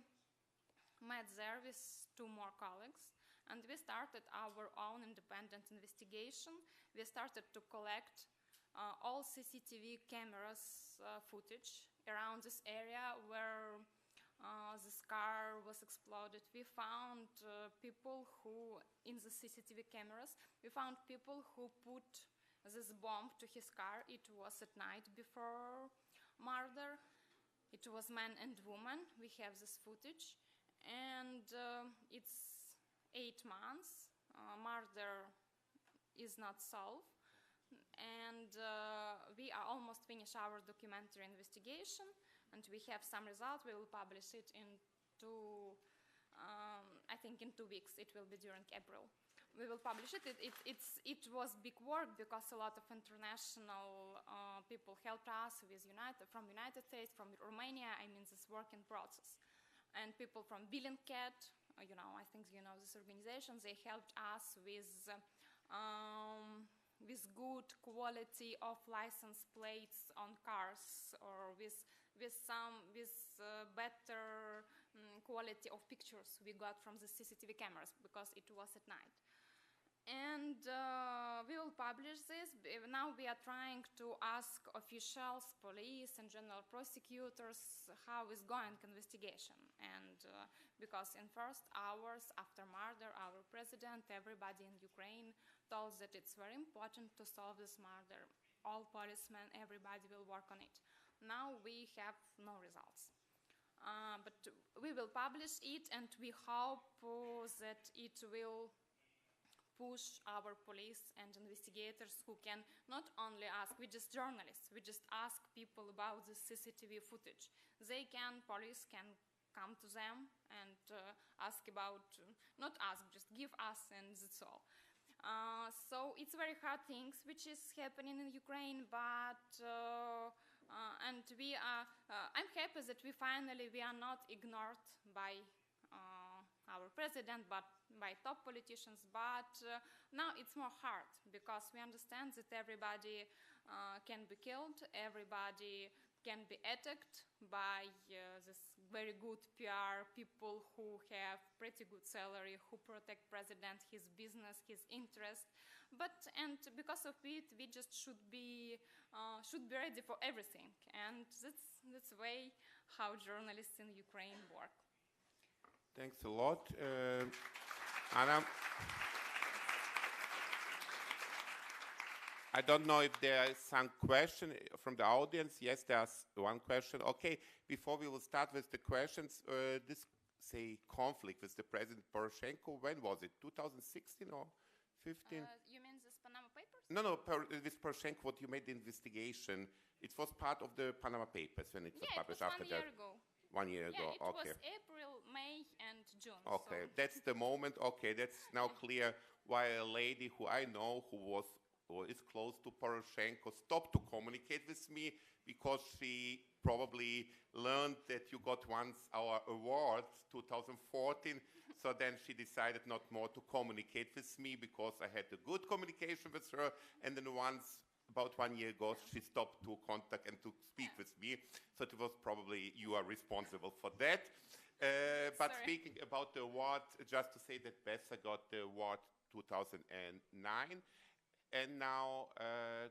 met there with 2 more colleagues, and we started our own independent investigation. We started to collect all CCTV cameras footage around this area where this car was exploded. We found people who, in the CCTV cameras, we found people who put this bomb to his car. It was at night before murder. It was man and woman. We have this footage. And it's 8 months. Murder is not solved. And we are almost finished our documentary investigation, and we have some results. We will publish it in I think in 2 weeks. It will be during April. We will publish it. It was big work, because a lot of international people helped us from United States, from Romania. I mean, this work in process. And people from Bellingcat, I think you know this organization, they helped us with good quality of license plates on cars, or with better quality of pictures we got from the CCTV cameras, because it was at night. And we will publish this. Now we are trying to ask officials, police and general prosecutors how is going investigation. And because in first hours after murder, our president, everybody in Ukraine told that it's very important to solve this murder. All policemen, everybody will work on it. Now we have no results. But we will publish it, and we hope that it will push our police and investigators who can not only ask, we just journalists, we just ask people about the CCTV footage. Police can come to them and ask about, not ask, just give us, and that's all. So it's very hard things which is happening in Ukraine, but and we are, I'm happy that we are not ignored by our president, but by top politicians. But now it's more hard because we understand that everybody can be killed, everybody can be attacked by this very good PR people who have pretty good salary, who protect president, his business, his interest. And because of it, we just should be ready for everything. And that's the way how journalists in Ukraine work. Thanks a lot, Anna. I don't know if there is some question from the audience. Yes, there's one question. Okay, before we will start with the questions, this, say, conflict with the President Poroshenko, when was it? 2016 or 15? You mean this Panama Papers? No, with Poroshenko, what you made the investigation, it was part of the Panama Papers when it was published after that. 1 year ago. 1 year ago, it okay. was April, May, and June. Okay, so. that's the moment. Okay, that's now clear why a lady who I know who is close to Poroshenko stopped to communicate with me, because she probably learned that you got once our award, 2014. So then she decided not more to communicate with me, because I had a good communication with her. And then once, about 1 year ago, she stopped to contact and to speak with me. So it was probably you are responsible for that. But speaking about the award, just to say that Bessa got the award 2009. And now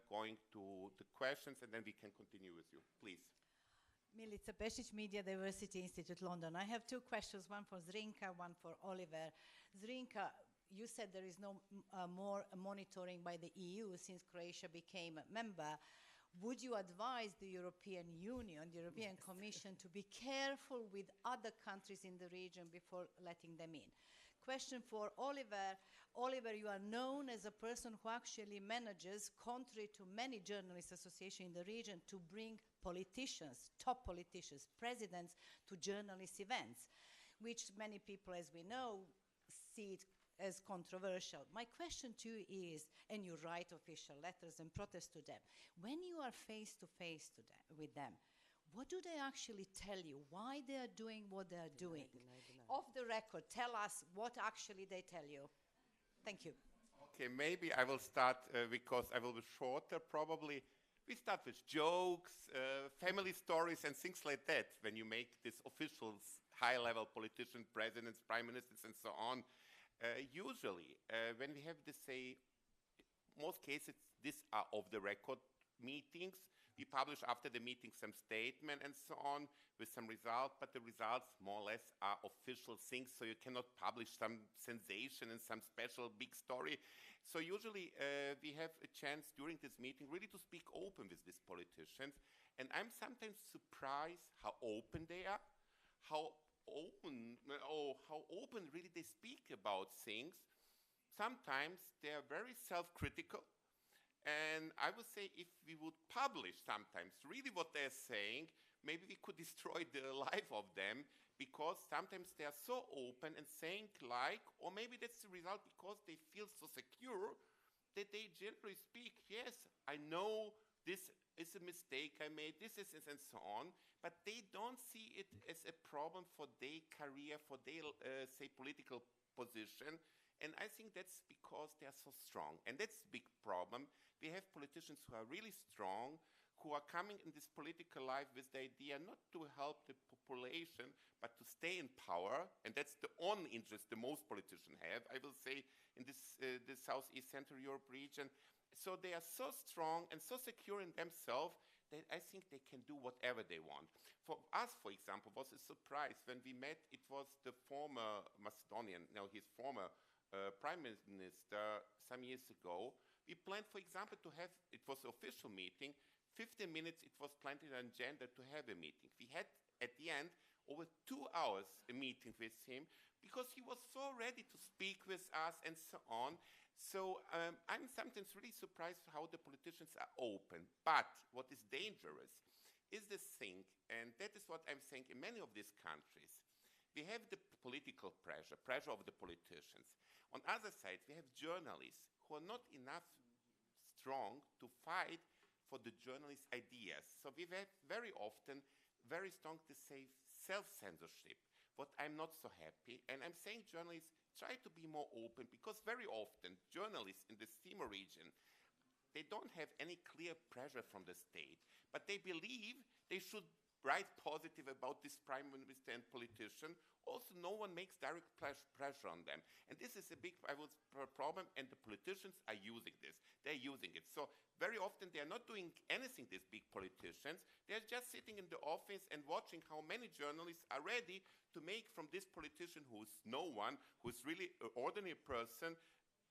going to the questions, and then we can continue with you. Please. Milica Pešić, Media Diversity Institute, London. I have two questions, one for Zrinka, one for Oliver. Zrinka, you said there is no more monitoring by the EU since Croatia became a member. Would you advise the European Union, the European Commission, to be careful with other countries in the region before letting them in? Question for Oliver. Oliver, you are known as a person who actually manages, contrary to many journalist associations in the region, to bring politicians, top politicians, presidents to journalist events, which many people, as we know, see it as controversial. My question to you is, and you write official letters and protest to them, when you are face to face with them, what do they actually tell you? Why they are doing what they are doing? Off the record, tell us what actually they tell you. Thank you. Okay, maybe I will start because I will be shorter probably. We start with jokes, family stories and things like that when you make these officials, high-level politicians, presidents, prime ministers and so on. Usually, when we have this, say, most cases, these are off-the-record meetings. We publish after the meeting some statement and so on with some results, but the results more or less are official things, so you cannot publish some sensation and some special big story. So usually we have a chance during this meeting really to speak open with these politicians, and I'm sometimes surprised how open they are, how open really they speak about things. Sometimes they are very self-critical. And I would say if we would publish sometimes really what they're saying, maybe we could destroy the life of them, because sometimes they are so open and saying like, or maybe that's the result because they feel so secure that they generally speak, yes, I know this is a mistake I made, this is and so on, but they don't see it as a problem for their career, for their, say, political position. And I think that's because they are so strong. And that's a big problem. We have politicians who are really strong, who are coming in this political life with the idea not to help the population, but to stay in power, and that's the only interest the most politicians have, I will say, in this Southeast Central Europe region. So they are so strong and so secure in themselves that I think they can do whatever they want. For us, for example, was a surprise when we met. It was the former Macedonian, now his former prime minister some years ago. We planned, for example, to have, it was an official meeting, 15 minutes it was planned in an agenda to have a meeting. We had, at the end, over 2 hours a meeting with him because he was so ready to speak with us and so on. So I'm sometimes really surprised how the politicians are open. But what is dangerous is this thing, and that is what I'm saying in many of these countries. We have the political pressure of the politicians. On the other side, we have journalists who are not enough strong to fight for the journalists' ideas. So we have very often very strong to say self-censorship, what I'm not so happy. And I'm saying journalists try to be more open, because very often journalists in the SEEMO region, they don't have any clear pressure from the state, but they believe they should write positive about this prime minister and politician. Also, no one makes direct pressure on them. And this is a big problem, and the politicians are using this. They're using it. So very often they are not doing anything, these big politicians. They're just sitting in the office and watching how many journalists are ready to make from this politician, who's no one, who's really an ordinary person,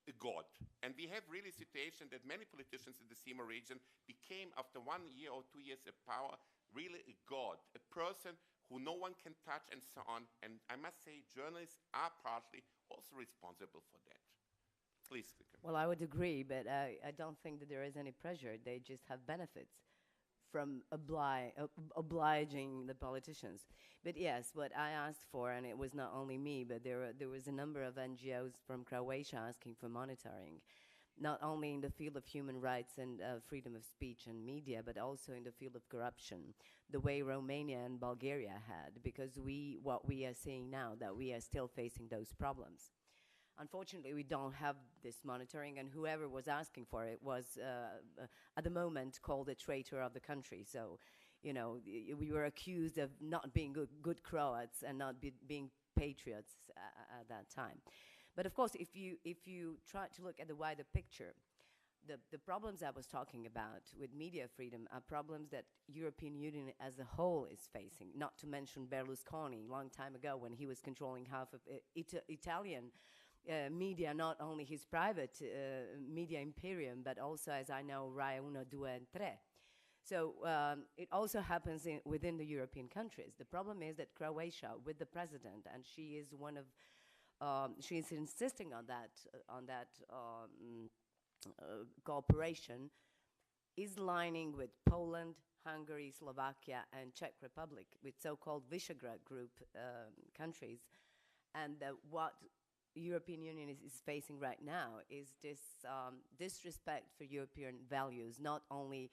a god. And we have really a situation that many politicians in the SEEMO region became, after 1 year or 2 years of power, really a god, a person who no one can touch and so on. And I must say journalists are partly also responsible for that. Please. Well, I would agree, but I don't think that there is any pressure. They just have benefits from obliging the politicians. But yes, what I asked for, and it was not only me, but there was a number of NGOs from Croatia asking for monitoring, not only in the field of human rights and freedom of speech and media, but also in the field of corruption, the way Romania and Bulgaria had, because what we are seeing now, that we are still facing those problems. Unfortunately, we don't have this monitoring, and whoever was asking for it was, at the moment, called a traitor of the country. So, you know, we were accused of not being good Croats and not being patriots at that time. But of course, if you try to look at the wider picture, the problems I was talking about with media freedom are problems that European Union as a whole is facing, not to mention Berlusconi, a long time ago when he was controlling half of Italian media, not only his private media imperium, but also, as I know, Rai 1, 2, and 3. So it also happens within the European countries. The problem is that Croatia, with the president, and she is one of, she is insisting on that cooperation, is lining with Poland, Hungary, Slovakia, and Czech Republic, with so-called Visegrad Group countries. And what European Union is facing right now is this disrespect for European values, not only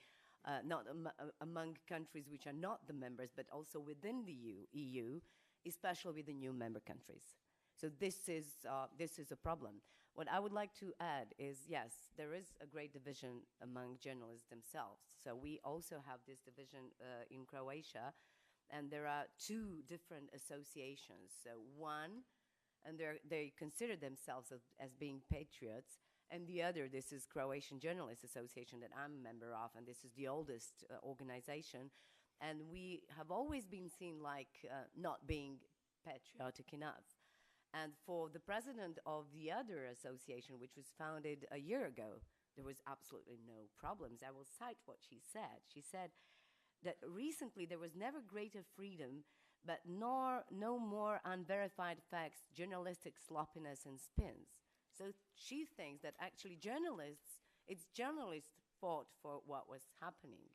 among countries which are not the members, but also within the EU, especially with the new member countries. So this is a problem. What I would like to add is, yes, there is a great division among journalists themselves. So we also have this division in Croatia, and there are two different associations. So one, and they consider themselves as being patriots, and the other, this is Croatian Journalists Association that I'm a member of, and this is the oldest organization, and we have always been seen like not being patriotic enough. And for the president of the other association, which was founded a year ago, there was absolutely no problems. I will cite what she said. She said that recently there was never greater freedom, but no more unverified facts, journalistic sloppiness and spins. So she thinks that actually it's journalists' fault for what was happening.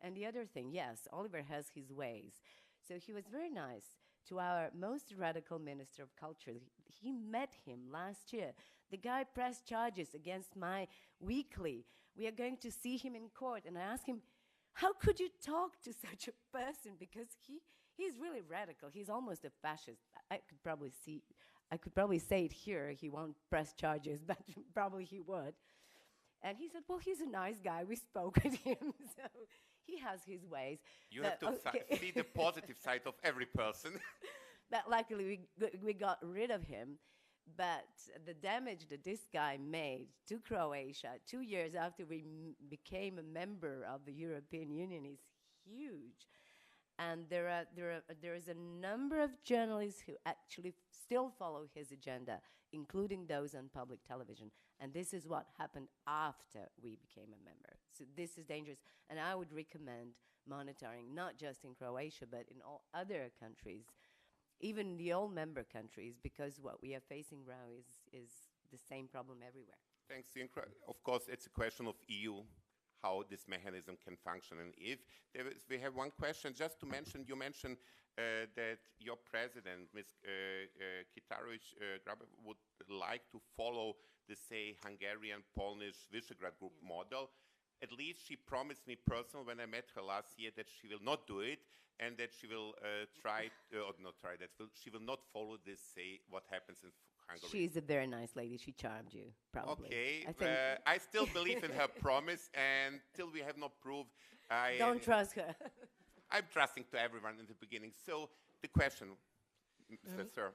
And the other thing, yes, Oliver has his ways. So he was very nice to our most radical Minister of Culture. He met him last year. The guy pressed charges against my weekly. We are going to see him in court. And I asked him, how could you talk to such a person? Because he's really radical. He's almost a fascist. I could probably say it here. He won't press charges, but probably he would. And he said, well, he's a nice guy. We spoke with him. So he has his ways. You have to see the positive side of every person. But luckily, we got rid of him. But the damage that this guy made to Croatia 2 years after we became a member of the European Union is huge. And there is a number of journalists who actually still follow his agenda, including those on public television. And this is what happened after we became a member. So this is dangerous. And I would recommend monitoring, not just in Croatia, but in all other countries, even the old member countries, because what we are facing now is the same problem everywhere. Thanks, Inka. Of course, it's a question of EU, how this mechanism can function. And if there is, we have one question, just to mention, you mentioned that your president, Ms. Kitarović would like to follow the, say, Hungarian-Polish Visegrad Group model. At least she promised me personally when I met her last year that she will not do it, and that she will she will not follow this, say, what happens in Hungary. She's a very nice lady. She charmed you, probably. Okay, I still believe in her promise, and till we have no proof, don't trust her. I'm trusting to everyone in the beginning. So the question, Mr. Sir.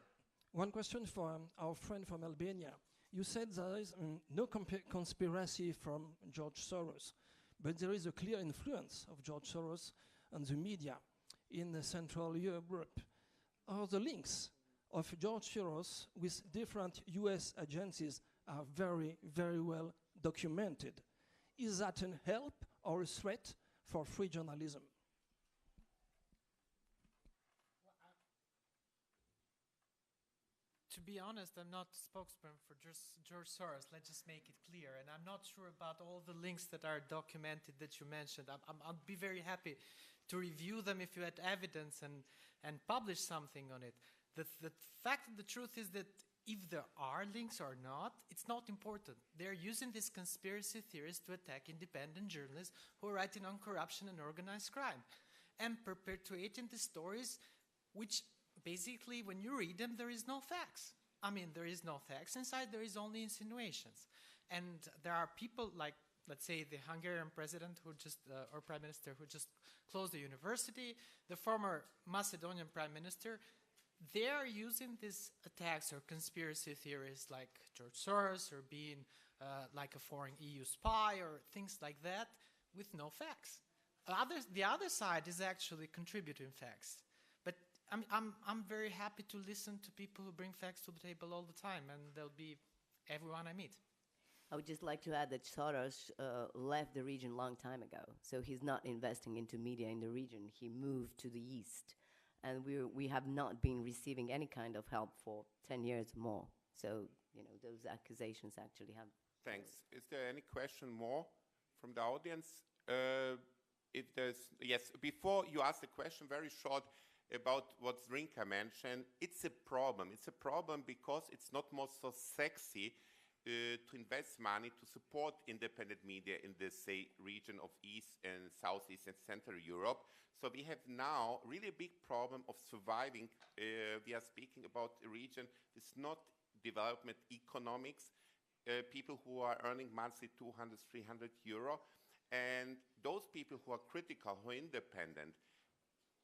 One question for our friend from Albania. You said there is no conspiracy from George Soros, but there is a clear influence of George Soros on the media in Central Europe. Are the links of George Soros with different US agencies are very, very well documented? Is that a help or a threat for free journalism? To be honest, I'm not spokesman for George Soros. Let's just make it clear. And I'm not sure about all the links that are documented that you mentioned. I'd be very happy to review them if you had evidence and publish something on it. The fact of the truth is that if there are links or not, it's not important. They're using these conspiracy theories to attack independent journalists who are writing on corruption and organized crime and perpetuating the stories which basically, when you read them, there is no facts. I mean, there is no facts inside, there is only insinuations. And there are people like, let's say, the Hungarian president who just, or prime minister who just closed the university, the former Macedonian prime minister. They are using these attacks or conspiracy theories like George Soros or being like a foreign EU spy or things like that with no facts. The other side is actually contributing facts. But I'm very happy to listen to people who bring facts to the table all the time, and they'll be everyone I meet. I would just like to add that Soros left the region a long time ago, so he's not investing into media in the region. He moved to the east, and we have not been receiving any kind of help for 10 years or more. So, you know, those accusations actually have... Thanks. Is there any question more from the audience? If there's... Yes, before you ask the question, very short, about what Zrinka mentioned, it's a problem. It's a problem because it's not more so sexy to invest money to support independent media in this, say, region of East and Southeast and Central Europe. So we have now really a big problem of surviving. We are speaking about a region with not development economics, people who are earning monthly 200, 300 euro. And those people who are critical, who are independent,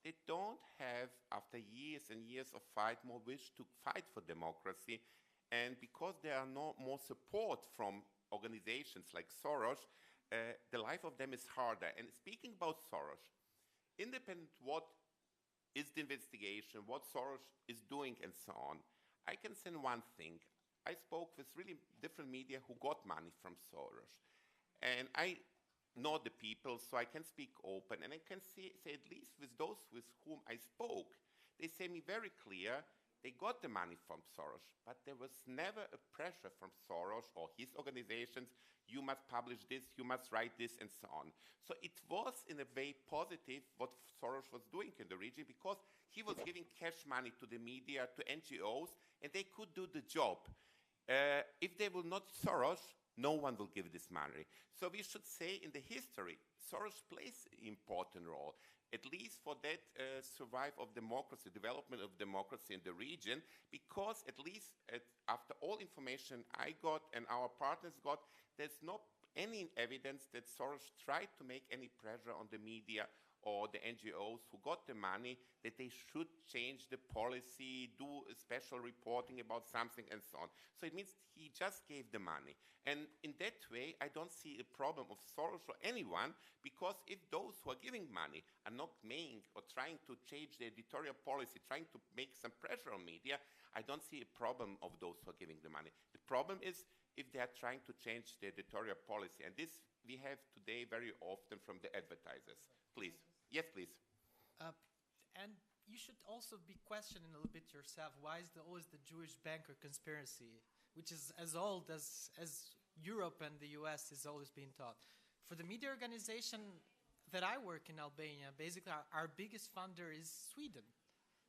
they don't have, after years and years of fight, more wish to fight for democracy. And because there are no more support from organizations like Soros, the life of them is harder. And speaking about Soros, independent what is the investigation, what Soros is doing and so on, I can say one thing. I spoke with really different media who got money from Soros. And I know the people, so I can speak open. And I can say at least with those with whom I spoke, they say me very clear, they got the money from Soros, but there was never a pressure from Soros or his organizations, you must publish this, you must write this, and so on. So it was in a way positive what Soros was doing in the region because he was giving cash money to the media, to NGOs, and they could do the job. If they will not Soros, no one will give this money. So we should say in the history, Soros plays an important role, at least for that survival of democracy, development of democracy in the region, because at least after all information I got and our partners got, there's no any evidence that Soros tried to make any pressure on the media or the NGOs who got the money that they should change the policy, do a special reporting about something, and so on. So it means he just gave the money. And in that way, I don't see a problem of Soros or anyone, because if those who are giving money are not making or trying to change the editorial policy, trying to make some pressure on media, I don't see a problem of those who are giving the money. The problem is if they are trying to change the editorial policy. And this we have today very often from the advertisers. Please. Yes, please. And you should also be questioning a little bit yourself. Why is always the Jewish banker conspiracy, which is as old as Europe and the US is always being taught? For the media organization that I work in Albania, basically our biggest funder is Sweden,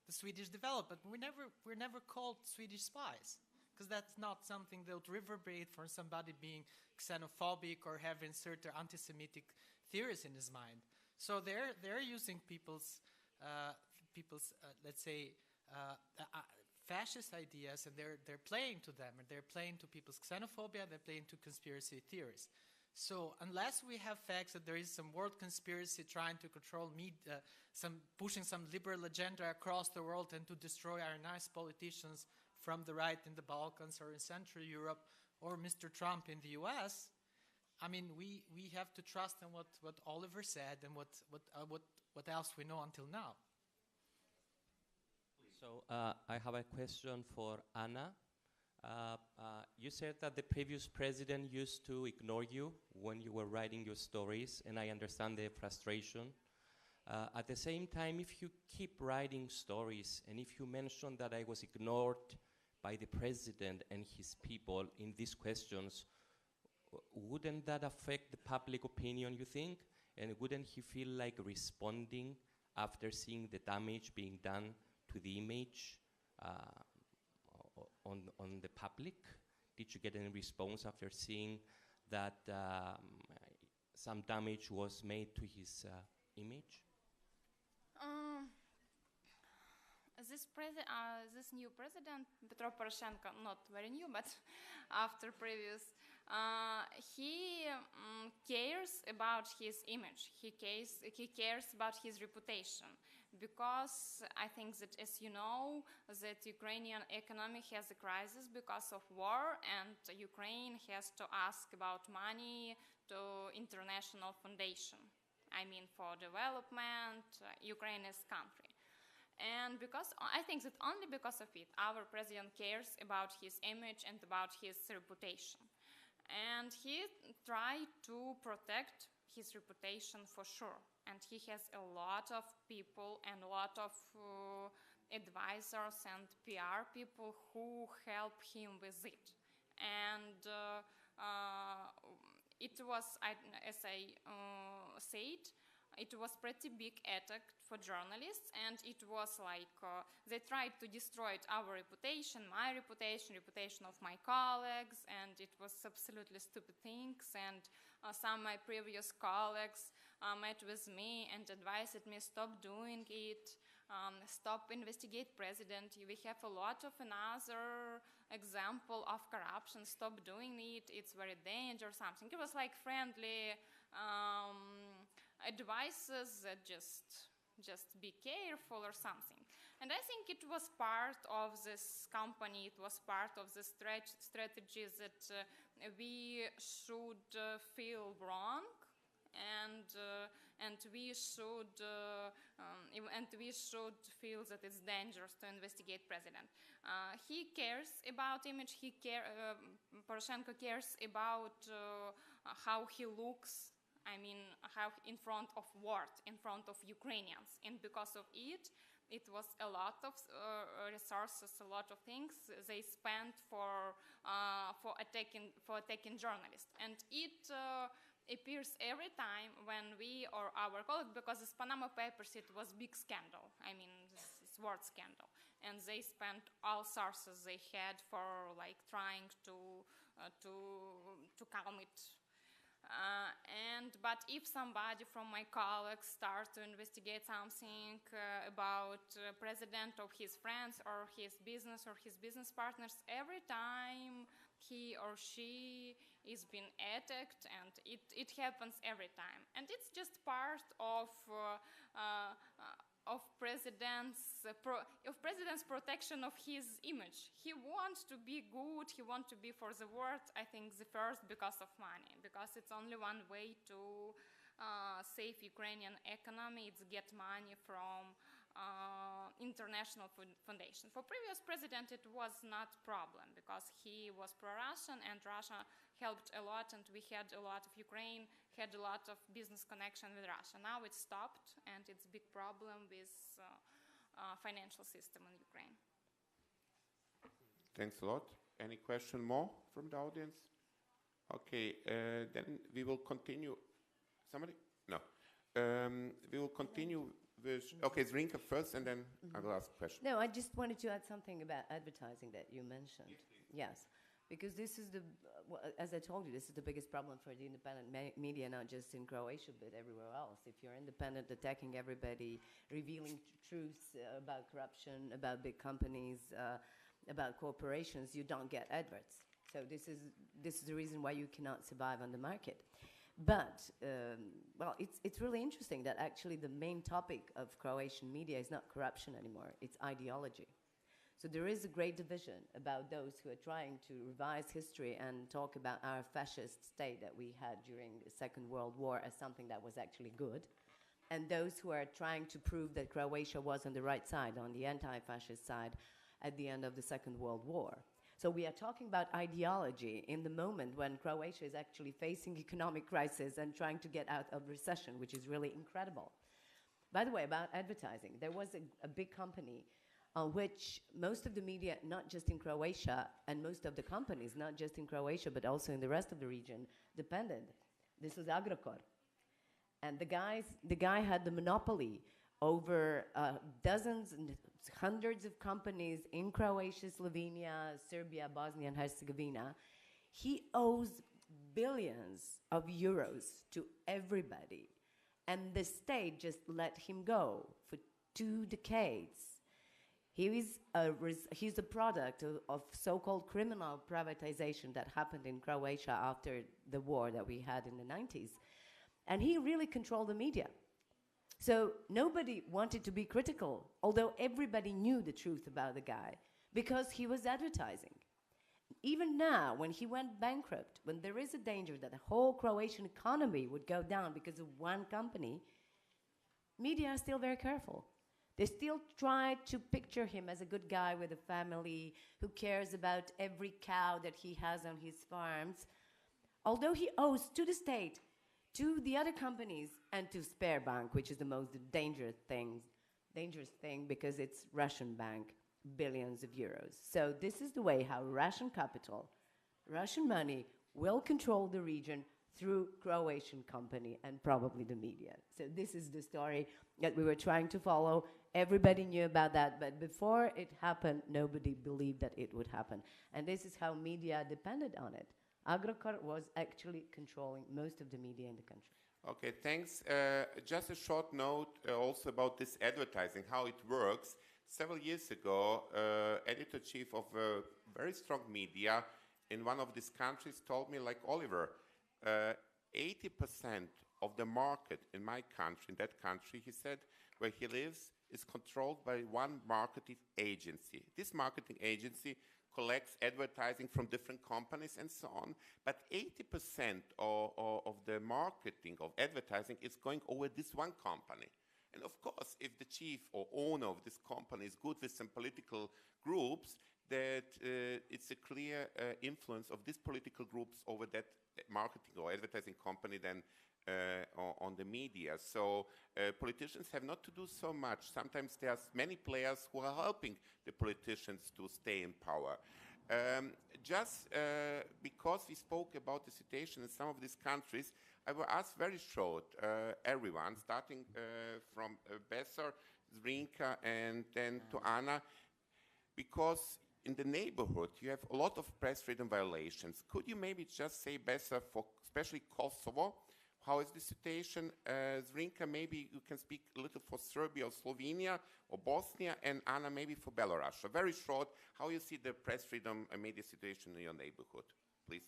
the Swedish development. We're never called Swedish spies, because that's not something that would reverberate for somebody being xenophobic or having certain anti-Semitic theories in his mind. So they're using people's let's say fascist ideas, and they're playing to them, and they're playing to people's xenophobia, they're playing to conspiracy theories. So unless we have facts that there is some world conspiracy trying to control media, pushing some liberal agenda across the world and to destroy our nice politicians from the right in the Balkans or in Central Europe, or Mr. Trump in the US, I mean, we have to trust in what Oliver said and what else we know until now. So I have a question for Anna. You said that the previous president used to ignore you when you were writing your stories, and I understand the frustration. At the same time, if you keep writing stories, and if you mention that I was ignored by the president and his people in these questions, wouldn't that affect the public opinion, you think? And wouldn't he feel like responding after seeing the damage being done to the image on the public? Did you get any response after seeing that some damage was made to his image? This new president, Petro Poroshenko, not very new, but after previous, he cares about his image. He cares about his reputation, because I think that, as you know, that Ukrainian economy has a crisis because of war, and Ukraine has to ask about money to international foundation. I mean, for development, Ukraine's country. And because I think that only because of it, our president cares about his image and about his reputation. And he tried to protect his reputation for sure. And he has a lot of people and a lot of advisors and PR people who help him with it. And it was, as I said, it was pretty big attack for journalists, and it was like they tried to destroy our reputation, my reputation, reputation of my colleagues, and it was absolutely stupid things. And some of my previous colleagues met with me and advised me, stop doing it, stop investigate president. We have a lot of another example of corruption, stop doing it, it's very dangerous, something. It was like friendly advices that just be careful or something. And I think it was part of this company, it was part of the strategy that we should feel wrong, and we should feel that it's dangerous to investigate president. He cares about image. Poroshenko cares about how he looks. I mean, how in front of world, in front of Ukrainians, and because of it, it was a lot of resources, a lot of things they spent for attacking journalists, and it appears every time when we or our colleagues, because this Panama Papers, it was big scandal. I mean, this word scandal, and they spent all sources they had for like trying to calm it. But if somebody from my colleagues starts to investigate something about president of his friends or his business partners, every time he or she is being attacked, and it happens every time. And it's just part of president's protection of his image. He wants to be good, he wants to be for the world, I think, the first because of money, because it's only one way to save Ukrainian economy, it's get money from international foundation. For previous president, it was not problem because he was pro-Russian and Russia helped a lot, and we had a lot of Ukraine had a lot of business connection with Russia. Now it's stopped, and it's a big problem with financial system in Ukraine. Thanks a lot. Any question more from the audience? Okay, then we will continue. Somebody? No. We will continue with, okay, Zrinka first, and then I will ask a question. No, I just wanted to add something about advertising that you mentioned. Yes, because this is well, as I told you, this is the biggest problem for the independent media, not just in Croatia, but everywhere else. If you're independent, attacking everybody, revealing truths about corruption, about big companies, about corporations, you don't get adverts. So this is the reason why you cannot survive on the market. But, well, it's really interesting that actually the main topic of Croatian media is not corruption anymore, it's ideology. So there is a great division about those who are trying to revise history and talk about our fascist state that we had during the Second World War as something that was actually good, and those who are trying to prove that Croatia was on the right side, on the anti-fascist side, at the end of the Second World War. So we are talking about ideology in the moment when Croatia is actually facing economic crisis and trying to get out of recession, which is really incredible. By the way, about advertising, there was a big company on which most of the media, not just in Croatia, and most of the companies, not just in Croatia, but also in the rest of the region, depended. This was Agrokor. And the guy had the monopoly over dozens and hundreds of companies in Croatia, Slovenia, Serbia, Bosnia and Herzegovina. He owes billions of euros to everybody. And the state just let him go for 2 decades. He's a product of so-called criminal privatization that happened in Croatia after the war that we had in the 90s. And he really controlled the media. So nobody wanted to be critical, although everybody knew the truth about the guy, because he was advertising. Even now, when he went bankrupt, when there is a danger that the whole Croatian economy would go down because of one company, media are still very careful. They still try to picture him as a good guy with a family who cares about every cow that he has on his farms, although he owes to the state, to the other companies, and to Sberbank, which is the most dangerous thing because it's Russian bank, billions of euros. So this is the way how Russian capital, Russian money will control the region through Croatian company and probably the media. So this is the story that we were trying to follow. Everybody knew about that, but before it happened, nobody believed that it would happen. And this is how media depended on it. Agrokor was actually controlling most of the media in the country. Okay, thanks. Just a short note also about this advertising, how it works. Several years ago, editor-chief of a very strong media in one of these countries told me, like Oliver, 80% of the market in my country, in that country, he said, where he lives, is controlled by one marketing agency. This marketing agency collects advertising from different companies and so on, but 80% of the marketing of advertising is going over this one company. And of course, if the chief or owner of this company is good with some political groups, that it's a clear influence of these political groups over that marketing or advertising company then on the media. So politicians have not to do so much. Sometimes there's many players who are helping the politicians to stay in power. Just because we spoke about the situation in some of these countries, I will ask very short everyone, starting from Besser, Zrinka, and then to Anna, because in the neighborhood, you have a lot of press freedom violations. Could you maybe just say better for especially Kosovo? How is the situation? Zrinka, maybe you can speak a little for Serbia or Slovenia or Bosnia, and Anna, maybe for Belarus. So very short, how you see the press freedom and media situation in your neighborhood, please.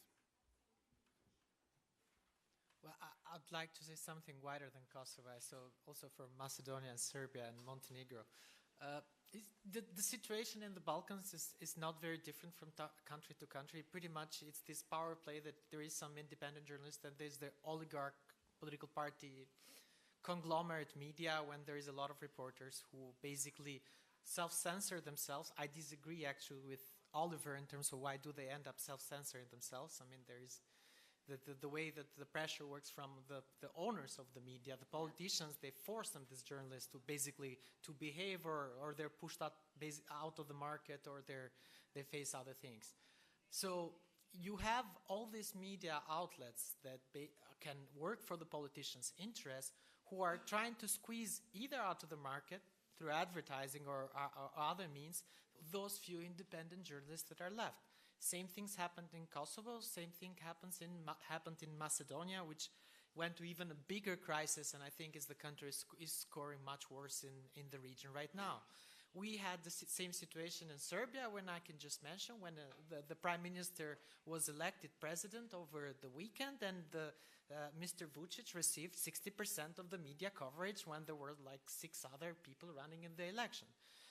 Well, I'd like to say something wider than Kosovo, so also for Macedonia and Serbia and Montenegro. The situation in the Balkans is not very different from country to country. Pretty much it's this power play that there is some independent journalists and there's the oligarch political party conglomerate media when there is a lot of reporters who basically self-censor themselves. I disagree actually with Oliver in terms of why do they end up self-censoring themselves. I mean, there is the way that the pressure works from the owners of the media, the politicians, they force them, these journalists, to basically to behave, or they're pushed out of the market, or they face other things. So you have all these media outlets that can work for the politicians' interests, who are trying to squeeze either out of the market through advertising or other means those few independent journalists that are left. Same things happened in Kosovo, same thing happened in Macedonia, which went to even a bigger crisis, and I think the country is scoring much worse in the region right now. We had the same situation in Serbia, when I can just mention, when the Prime Minister was elected president over the weekend, and Mr. Vučić received 60% of the media coverage when there were like 6 other people running in the election.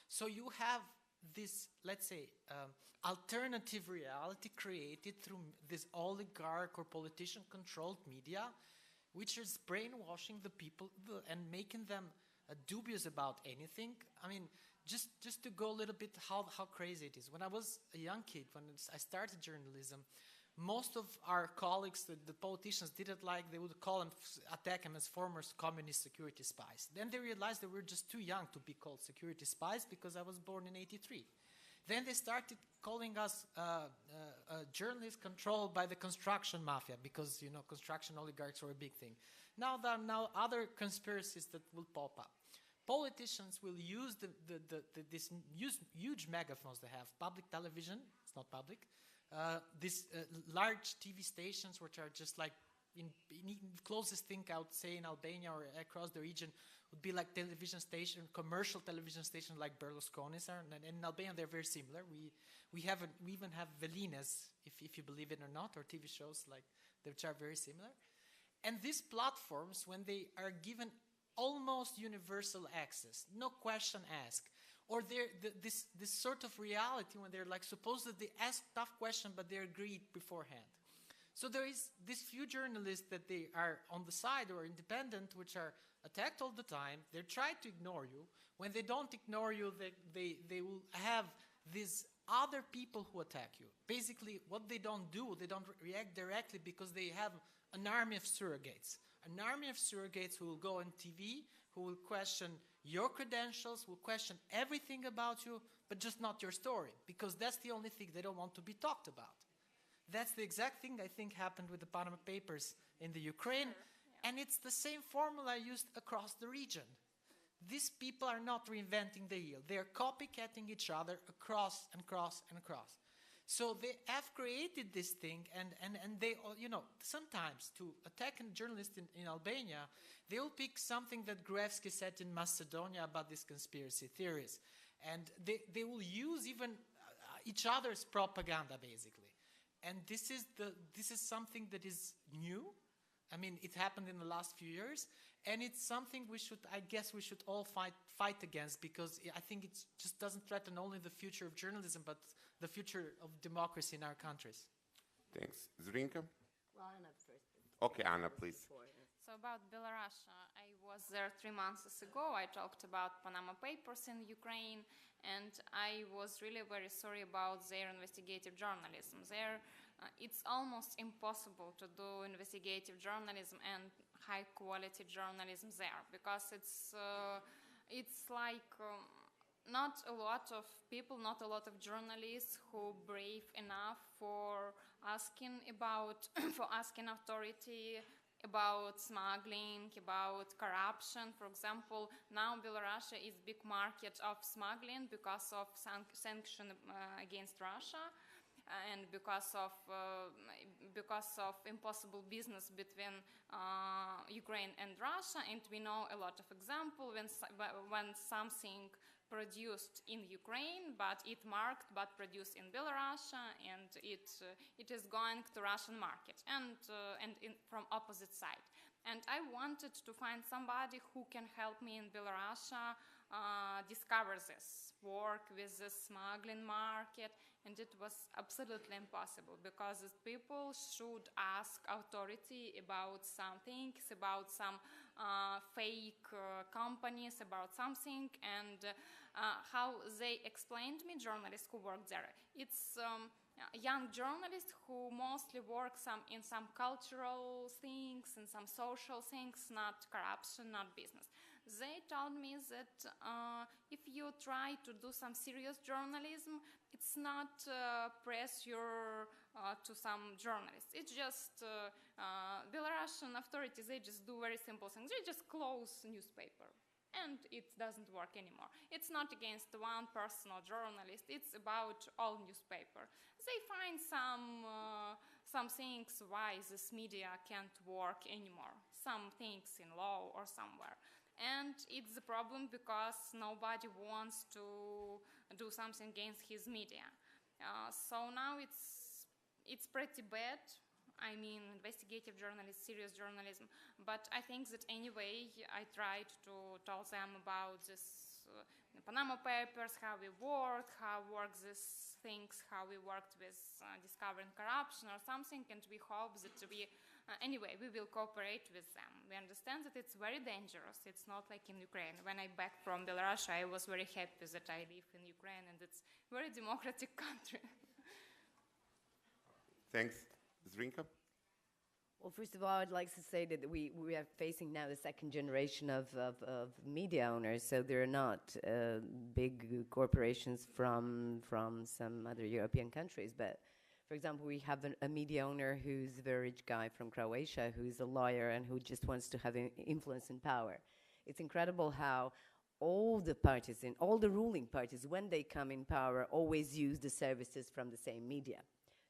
So you have this, let's say, alternative reality created through this oligarch or politician-controlled media, which is brainwashing the people and making them dubious about anything. I mean, just to go a little bit how crazy it is. When I was a young kid, when I started journalism, most of our colleagues, the politicians, didn't like, they would attack them as former communist security spies. Then they realized that we were just too young to be called security spies because I was born in '83. Then they started calling us journalists controlled by the construction mafia because, you know, construction oligarchs were a big thing. Now there are other conspiracies that will pop up. Politicians will use these huge megaphones they have, public television, it's not public, these large TV stations, which are just like, in closest thing I would say in Albania or across the region would be like television station, commercial television station like Berlusconi's are, and in Albania they're very similar. We even have velinas, if you believe it or not, or TV shows like which are very similar. And these platforms, when they are given almost universal access, no question asked, or this sort of reality when they're like supposedly ask tough questions but they're agreed beforehand. So there is these few journalists that they are on the side or independent, which are attacked all the time. They try to ignore you. When they don't ignore you, they will have these other people who attack you. Basically, what they don't do, they don't react directly because they have an army of surrogates. An army of surrogates who will go on TV, who will question your credentials, will question everything about you, but just not your story, because that's the only thing they don't want to be talked about. That's the exact thing I think happened with the Panama Papers in the Ukraine, and it's the same formula used across the region. These people are not reinventing the wheel. They are copycatting each other across and across and across. So they have created this thing, and they, you know, sometimes to attack a journalist in Albania, they will pick something that Gruevski said in Macedonia about these conspiracy theories. And they will use even each other's propaganda, basically. And this is something that is new. I mean, it happened in the last few years, and it's something I guess we should all fight against, because I think it just doesn't threaten only the future of journalism, but the future of democracy in our countries. Thanks. Zrinka? Well, Anna first. Okay, Anna, please. So about Belarus, I was there 3 months ago. I talked about Panama Papers in Ukraine, and I was really very sorry about their investigative journalism. It's almost impossible to do investigative journalism and high-quality journalism there, because it's like not a lot of people, not a lot of journalists who brave enough for asking authority about smuggling, about corruption. For example, now Belarus is big market of smuggling because of sanction against Russia. And because of impossible business between Ukraine and Russia, and we know a lot of examples when something produced in Ukraine, but it marked but produced in Belarus, and it is going to Russian market, and from opposite side. And I wanted to find somebody who can help me in Belarus discover this, work with the smuggling market, and it was absolutely impossible because people should ask authority about some things, about some fake companies, about something, and how they explained me, journalists who work there. It's young journalists who mostly work in some cultural things and some social things, not corruption, not business. They told me that if you try to do some serious journalism, it's not pressure to some journalists. It's just Belarusian authorities, they just do very simple things. They just close newspaper, and it doesn't work anymore. It's not against one personal journalist. It's about all newspaper. They find some things why this media can't work anymore. Some things in law or somewhere. And it's a problem because nobody wants to do something against his media. So now it's pretty bad. I mean, investigative journalism, serious journalism. But I think that anyway, I tried to tell them about this Panama Papers, how we work these things, how we worked with discovering corruption or something, and we hope that anyway, we will cooperate with them. We understand that it's very dangerous. It's not like in Ukraine. When I back from Belarus, I was very happy that I live in Ukraine, and it's a very democratic country. Thanks. Zrinka? Well, first of all, I'd like to say that we are facing now the second generation of media owners, so they're not big corporations from some other European countries, but for example, we have a media owner who's a very rich guy from Croatia, who's a lawyer and who just wants to have influence and power. It's incredible how all the parties, all the ruling parties, when they come in power, always use the services from the same media.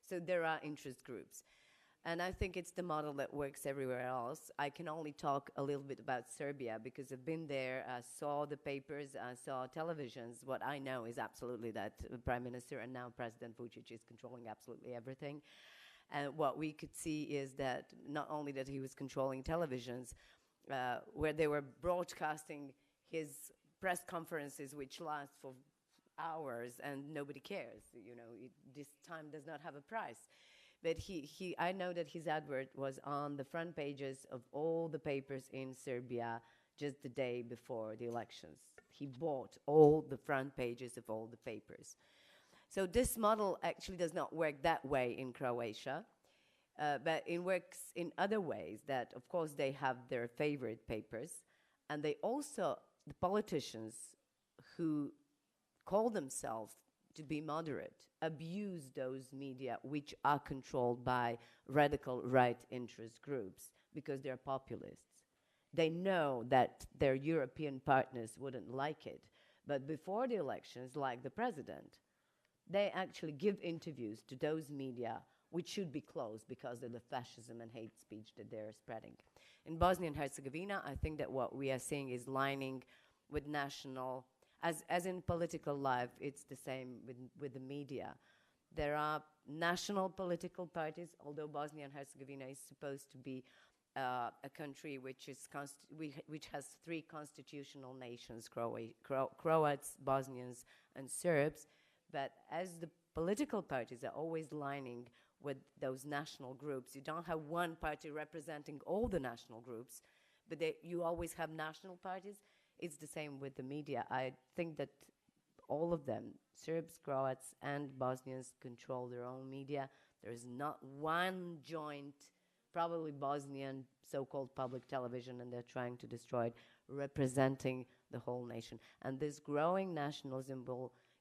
So there are interest groups. And I think it's the model that works everywhere else. I can only talk a little bit about Serbia because I've been there, I saw the papers, I saw televisions. What I know is absolutely that Prime Minister and now President Vučić is controlling absolutely everything. And what we could see is that not only that he was controlling televisions, where they were broadcasting his press conferences, which last for hours and nobody cares. You know, this time does not have a price. But I know that his advert was on the front pages of all the papers in Serbia just the day before the elections. He bought all the front pages of all the papers. So this model actually does not work that way in Croatia, but it works in other ways that, of course, they have their favorite papers, and they also, the politicians who call themselves to be moderate, abuse those media which are controlled by radical right interest groups because they're populists. They know that their European partners wouldn't like it, but before the elections, like the president, they actually give interviews to those media which should be closed because of the fascism and hate speech that they're spreading. In Bosnia and Herzegovina, I think that what we are seeing is lining with national. As in political life, it's the same with the media. There are national political parties, although Bosnia and Herzegovina is supposed to be a country which has three constitutional nations, Croats, Bosnians, and Serbs. But as the political parties are always lining with those national groups, you don't have one party representing all the national groups, but you always have national parties. It's the same with the media. I think that all of them, Serbs, Croats, and Bosnians, control their own media. There is not one joint, probably Bosnian so-called public television, and they're trying to destroy it, representing the whole nation. And this growing nationalism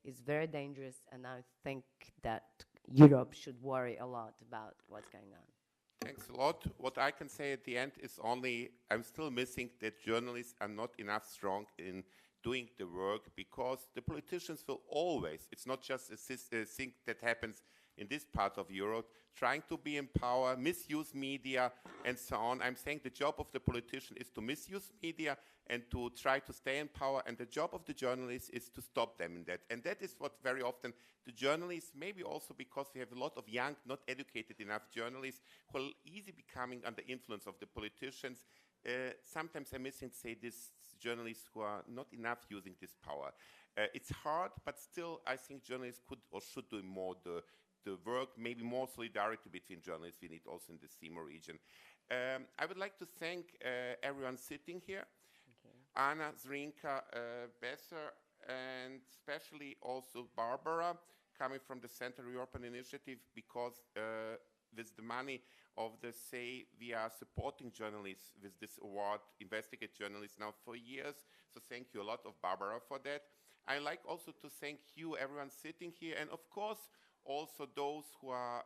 is very dangerous, and I think that Europe should worry a lot about what's going on. Thanks a lot. What I can say at the end is only I'm still missing that journalists are not enough strong in doing the work, because the politicians will always, it's not just a thing that happens in this part of Europe, trying to be in power, misuse media, and so on. I'm saying the job of the politician is to misuse media and to try to stay in power, and the job of the journalists is to stop them in that. And that is what very often the journalists, maybe also because we have a lot of young, not educated enough journalists who are easily becoming under influence of the politicians. Sometimes I'm missing, say, these journalists who are not enough using this power. It's hard, but still I think journalists could or should do more the work, maybe more solidarity between journalists we need also in the SEEMO region. I would like to thank everyone sitting here, Anna, Zrinka, Besser, and especially also Barbara, coming from the Central European Initiative, because with the money of the SEI, we are supporting journalists with this award, investigate journalists now for years. So thank you a lot of Barbara for that. I like also to thank you, everyone sitting here, and of course, also those who are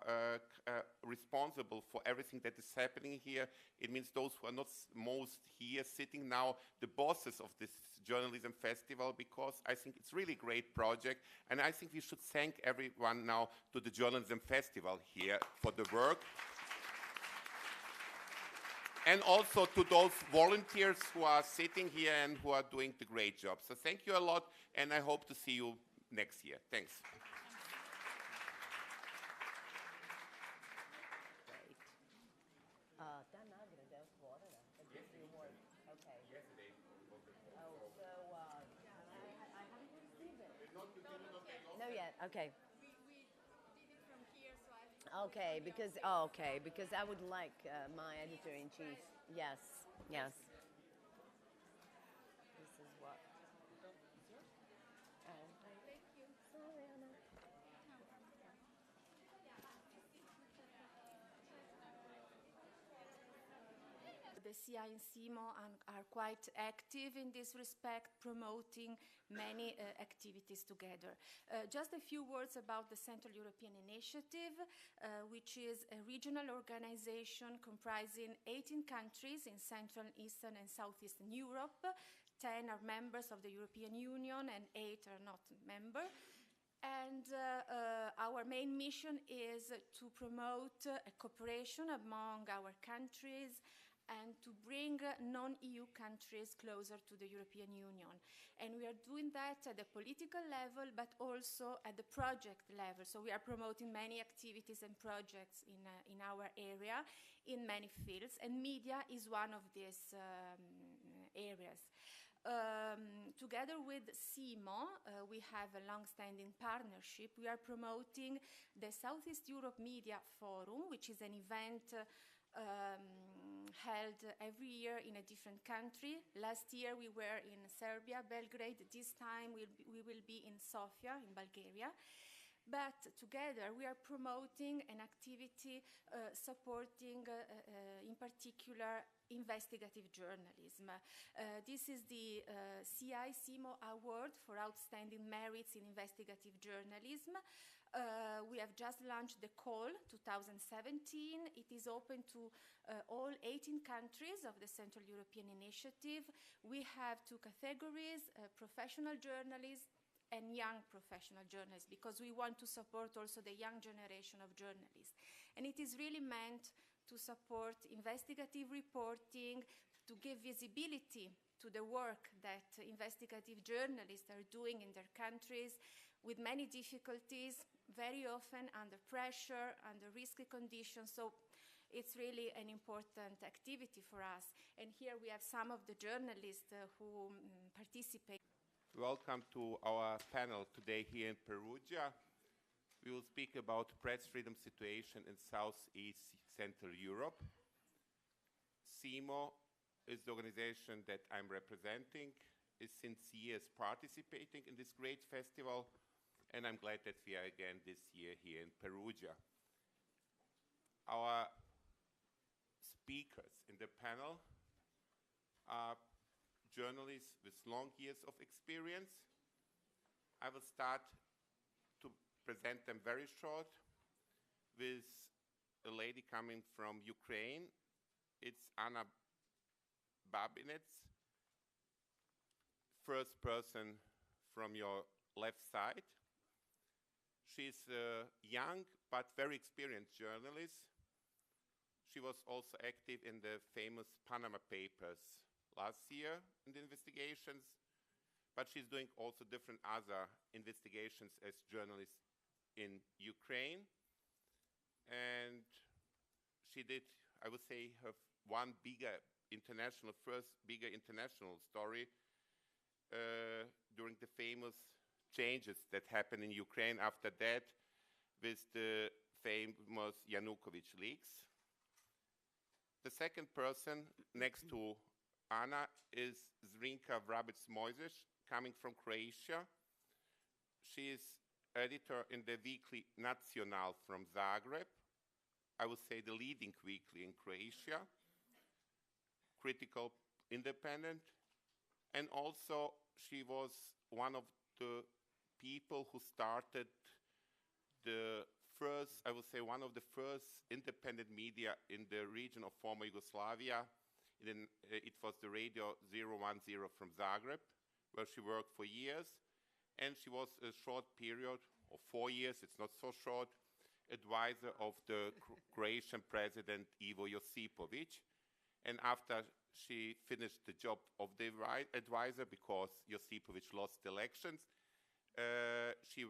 responsible for everything that is happening here. It means those who are not most here sitting now, the bosses of this journalism festival, because I think it's really a great project, and I think we should thank everyone now to the journalism festival here for the work. And also to those volunteers who are sitting here and who are doing the great job. So thank you a lot, and I hope to see you next year. Thanks. No yet. Okay. We did it from here, so I think. Okay, because I would like my editor-in-chief. Yes, yes. This is what. Thank you. Sorry, Anna. The CI and SEEMO are quite active in this respect, promoting many activities together. Just a few words about the Central European Initiative, which is a regional organization comprising 18 countries in Central, Eastern, and Southeastern Europe. 10 are members of the European Union and 8 are not members. And our main mission is to promote a cooperation among our countries and to bring non-EU countries closer to the European Union. And we are doing that at the political level, but also at the project level. So we are promoting many activities and projects in our area, in many fields, and media is one of these areas. Together with SEEMO, we have a long-standing partnership. We are promoting the Southeast Europe Media Forum, which is an event held every year in a different country. Last year we were in Serbia, Belgrade. This time we will be in Sofia, in Bulgaria. But together we are promoting an activity supporting, in particular, investigative journalism. This is the CI SEEMO Award for Outstanding Merits in Investigative Journalism. We have just launched the call 2017. It is open to all 18 countries of the Central European Initiative. We have two categories, professional journalists and young professional journalists, because we want to support also the young generation of journalists. And it is really meant to support investigative reporting, to give visibility to the work that investigative journalists are doing in their countries with many difficulties, very often under pressure, under risky conditions. So it's really an important activity for us. And here we have some of the journalists who participate. Welcome to our panel today here in Perugia. We will speak about press freedom situation in Southeast Central Europe. SEEMO is the organization that I'm representing, is since years participating in this great festival, and I'm glad that we are again this year here in Perugia. Our speakers in the panel are journalists with long years of experience. I will start to present them very short with a lady coming from Ukraine. It's Anna Babinets, first person from your left side. She's a young but very experienced journalist. She was also active in the famous Panama Papers last year in the investigations, but she's doing also different other investigations as journalist in Ukraine. And she did, I would say, her first bigger international story during the famous changes that happened in Ukraine after that with the famous Yanukovych leaks. The second person next to Anna is Zrinka Vrabec-Mojzes, coming from Croatia. She is editor in the weekly Nacional from Zagreb. I would say the leading weekly in Croatia, critical, independent, and also she was one of the people who started the first, I would say, one of the first independent media in the region of former Yugoslavia. It was the Radio 010 from Zagreb, where she worked for years, and she was a short period, of 4 years, it's not so short, advisor of the Croatian president Ivo Josipovic. And after she finished the job of the advisor, because Josipovic lost the elections, she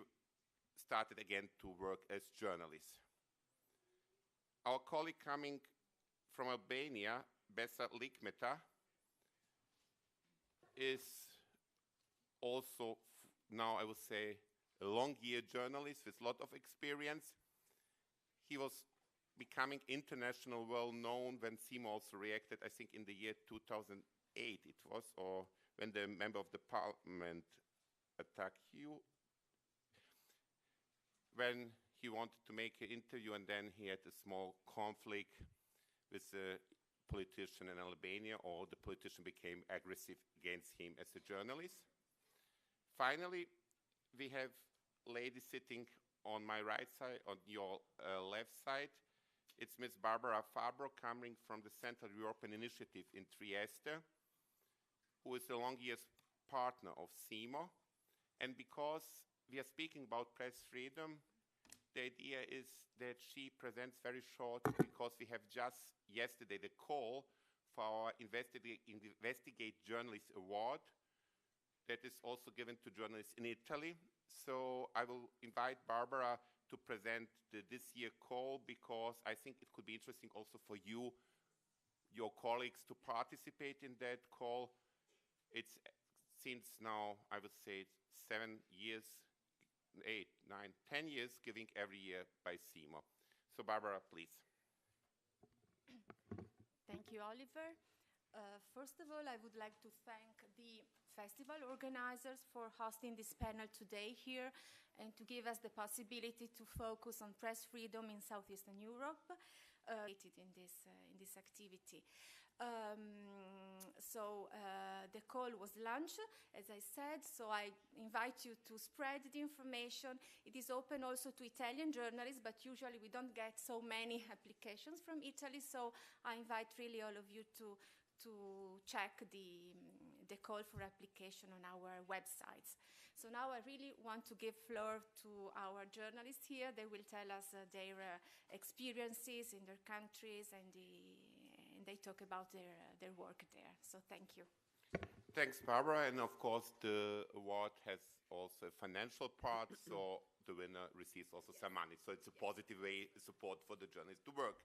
started again to work as journalist. Our colleague coming from Albania, Besa Likmeta, is also now, I would say, a long-year journalist with a lot of experience. He was becoming international well-known when SEEMO also reacted, I think in the year 2008 it was, or when the member of the parliament attacked you, when he wanted to make an interview and then he had a small conflict with a politician in Albania, or the politician became aggressive against him as a journalist. Finally, we have a lady sitting on my right side, on your left side. It's Ms. Barbara Fabro, coming from the Central European Initiative in Trieste, who is a long years partner of SEEMO. And because we are speaking about press freedom, the idea is that she presents very short, because we have just yesterday the call for our Investigate Journalist Award that is also given to journalists in Italy. So I will invite Barbara to present this year call, because I think it could be interesting also for you, your colleagues, to participate in that call. It's since now, I would say, 7 years, 8, 9, 10 years, giving every year by SEEMO. So Barbara, please. Thank you, Oliver. First of all, I would like to thank the festival organizers for hosting this panel today here and to give us the possibility to focus on press freedom in Southeastern Europe in this activity. The call was launched, as I said, so I invite you to spread the information. It is open also to Italian journalists, but usually we don't get so many applications from Italy, so I invite really all of you to check the call for application on our websites. So now I really want to give floor to our journalists here. They will tell us their experiences in their countries, and they talk about their work there. So thank you. Thanks, Barbara. And of course, the award has also a financial part, so the winner receives also some money. So it's a positive way support for the journalists to work.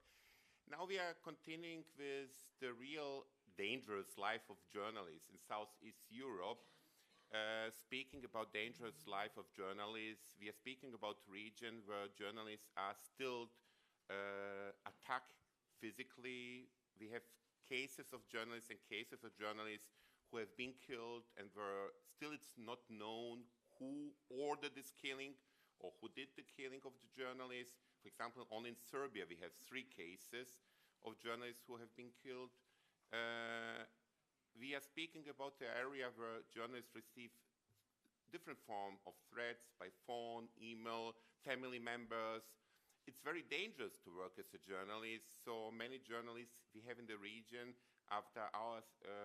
Now we are continuing with the real dangerous life of journalists in Southeast Europe. Speaking about dangerous life of journalists, we are speaking about a region where journalists are still attacked physically. We have cases of journalists and cases of journalists who have been killed, and where still it's not known who ordered this killing or who did the killing of the journalists. For example, only in Serbia we have 3 cases of journalists who have been killed. We are speaking about the area where journalists receive different form of threats by phone, email, family members, it's very dangerous to work as a journalist. So many journalists we have in the region, after our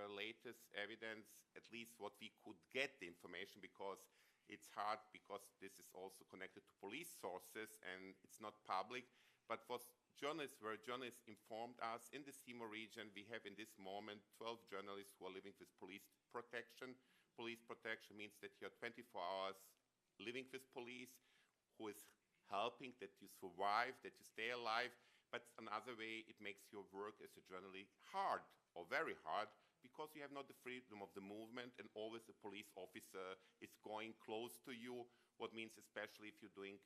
latest evidence, at least what we could get the information, because it's hard, because this is also connected to police sources and it's not public. But for journalists, where journalists informed us, in the SEEMO region, we have in this moment 12 journalists who are living with police protection. Police protection means that you're 24 hours living with police, who is helping that you survive, that you stay alive. But another way, it makes your work as a journalist hard, or very hard, because you have not the freedom of the movement, and always a police officer is going close to you. What means, especially if you're doing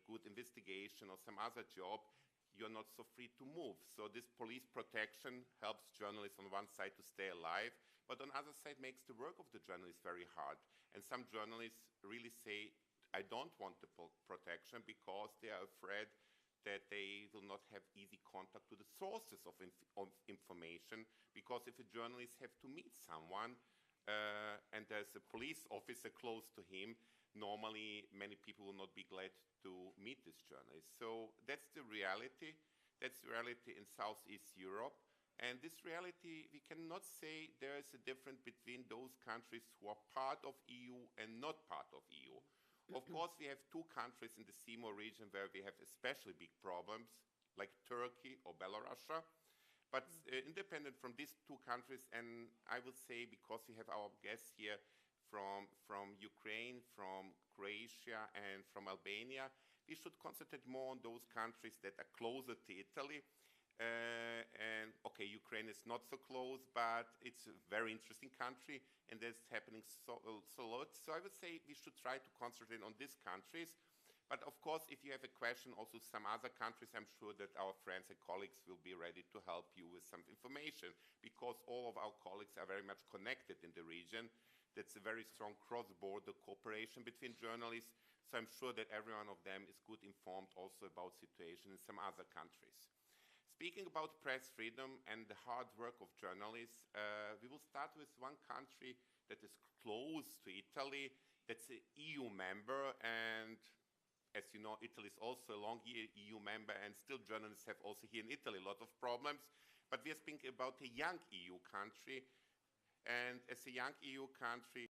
good investigation or some other job, you're not so free to move. So this police protection helps journalists on one side to stay alive, but on the other side makes the work of the journalist very hard. And some journalists really say, I don't want the protection, because they are afraid that they will not have easy contact to the sources of information, because if a journalist have to meet someone and there's a police officer close to him, normally many people will not be glad to meet this journalist. So that's the reality. That's the reality in Southeast Europe. And this reality, we cannot say there is a difference between those countries who are part of EU and not part of EU. Of course, we have two countries in the SEEMO region where we have especially big problems, like Turkey or Belarus. But independent from these two countries, and I would say, because we have our guests here from Ukraine, from Croatia, and from Albania, we should concentrate more on those countries that are closer to Italy. And okay, Ukraine is not so close, but it's a very interesting country, and that's happening so a lot. So I would say we should try to concentrate on these countries. But of course, if you have a question, also some other countries, I'm sure that our friends and colleagues will be ready to help you with some information, because all of our colleagues are very much connected in the region. That's a very strong cross-border cooperation between journalists. So I'm sure that every one of them is good informed also about situation in some other countries. Speaking about press freedom and the hard work of journalists, we will start with one country that is close to Italy, that's an EU member, and as you know, Italy is also a long EU member, and still journalists have also here in Italy a lot of problems. But we are speaking about a young EU country, and as a young EU country,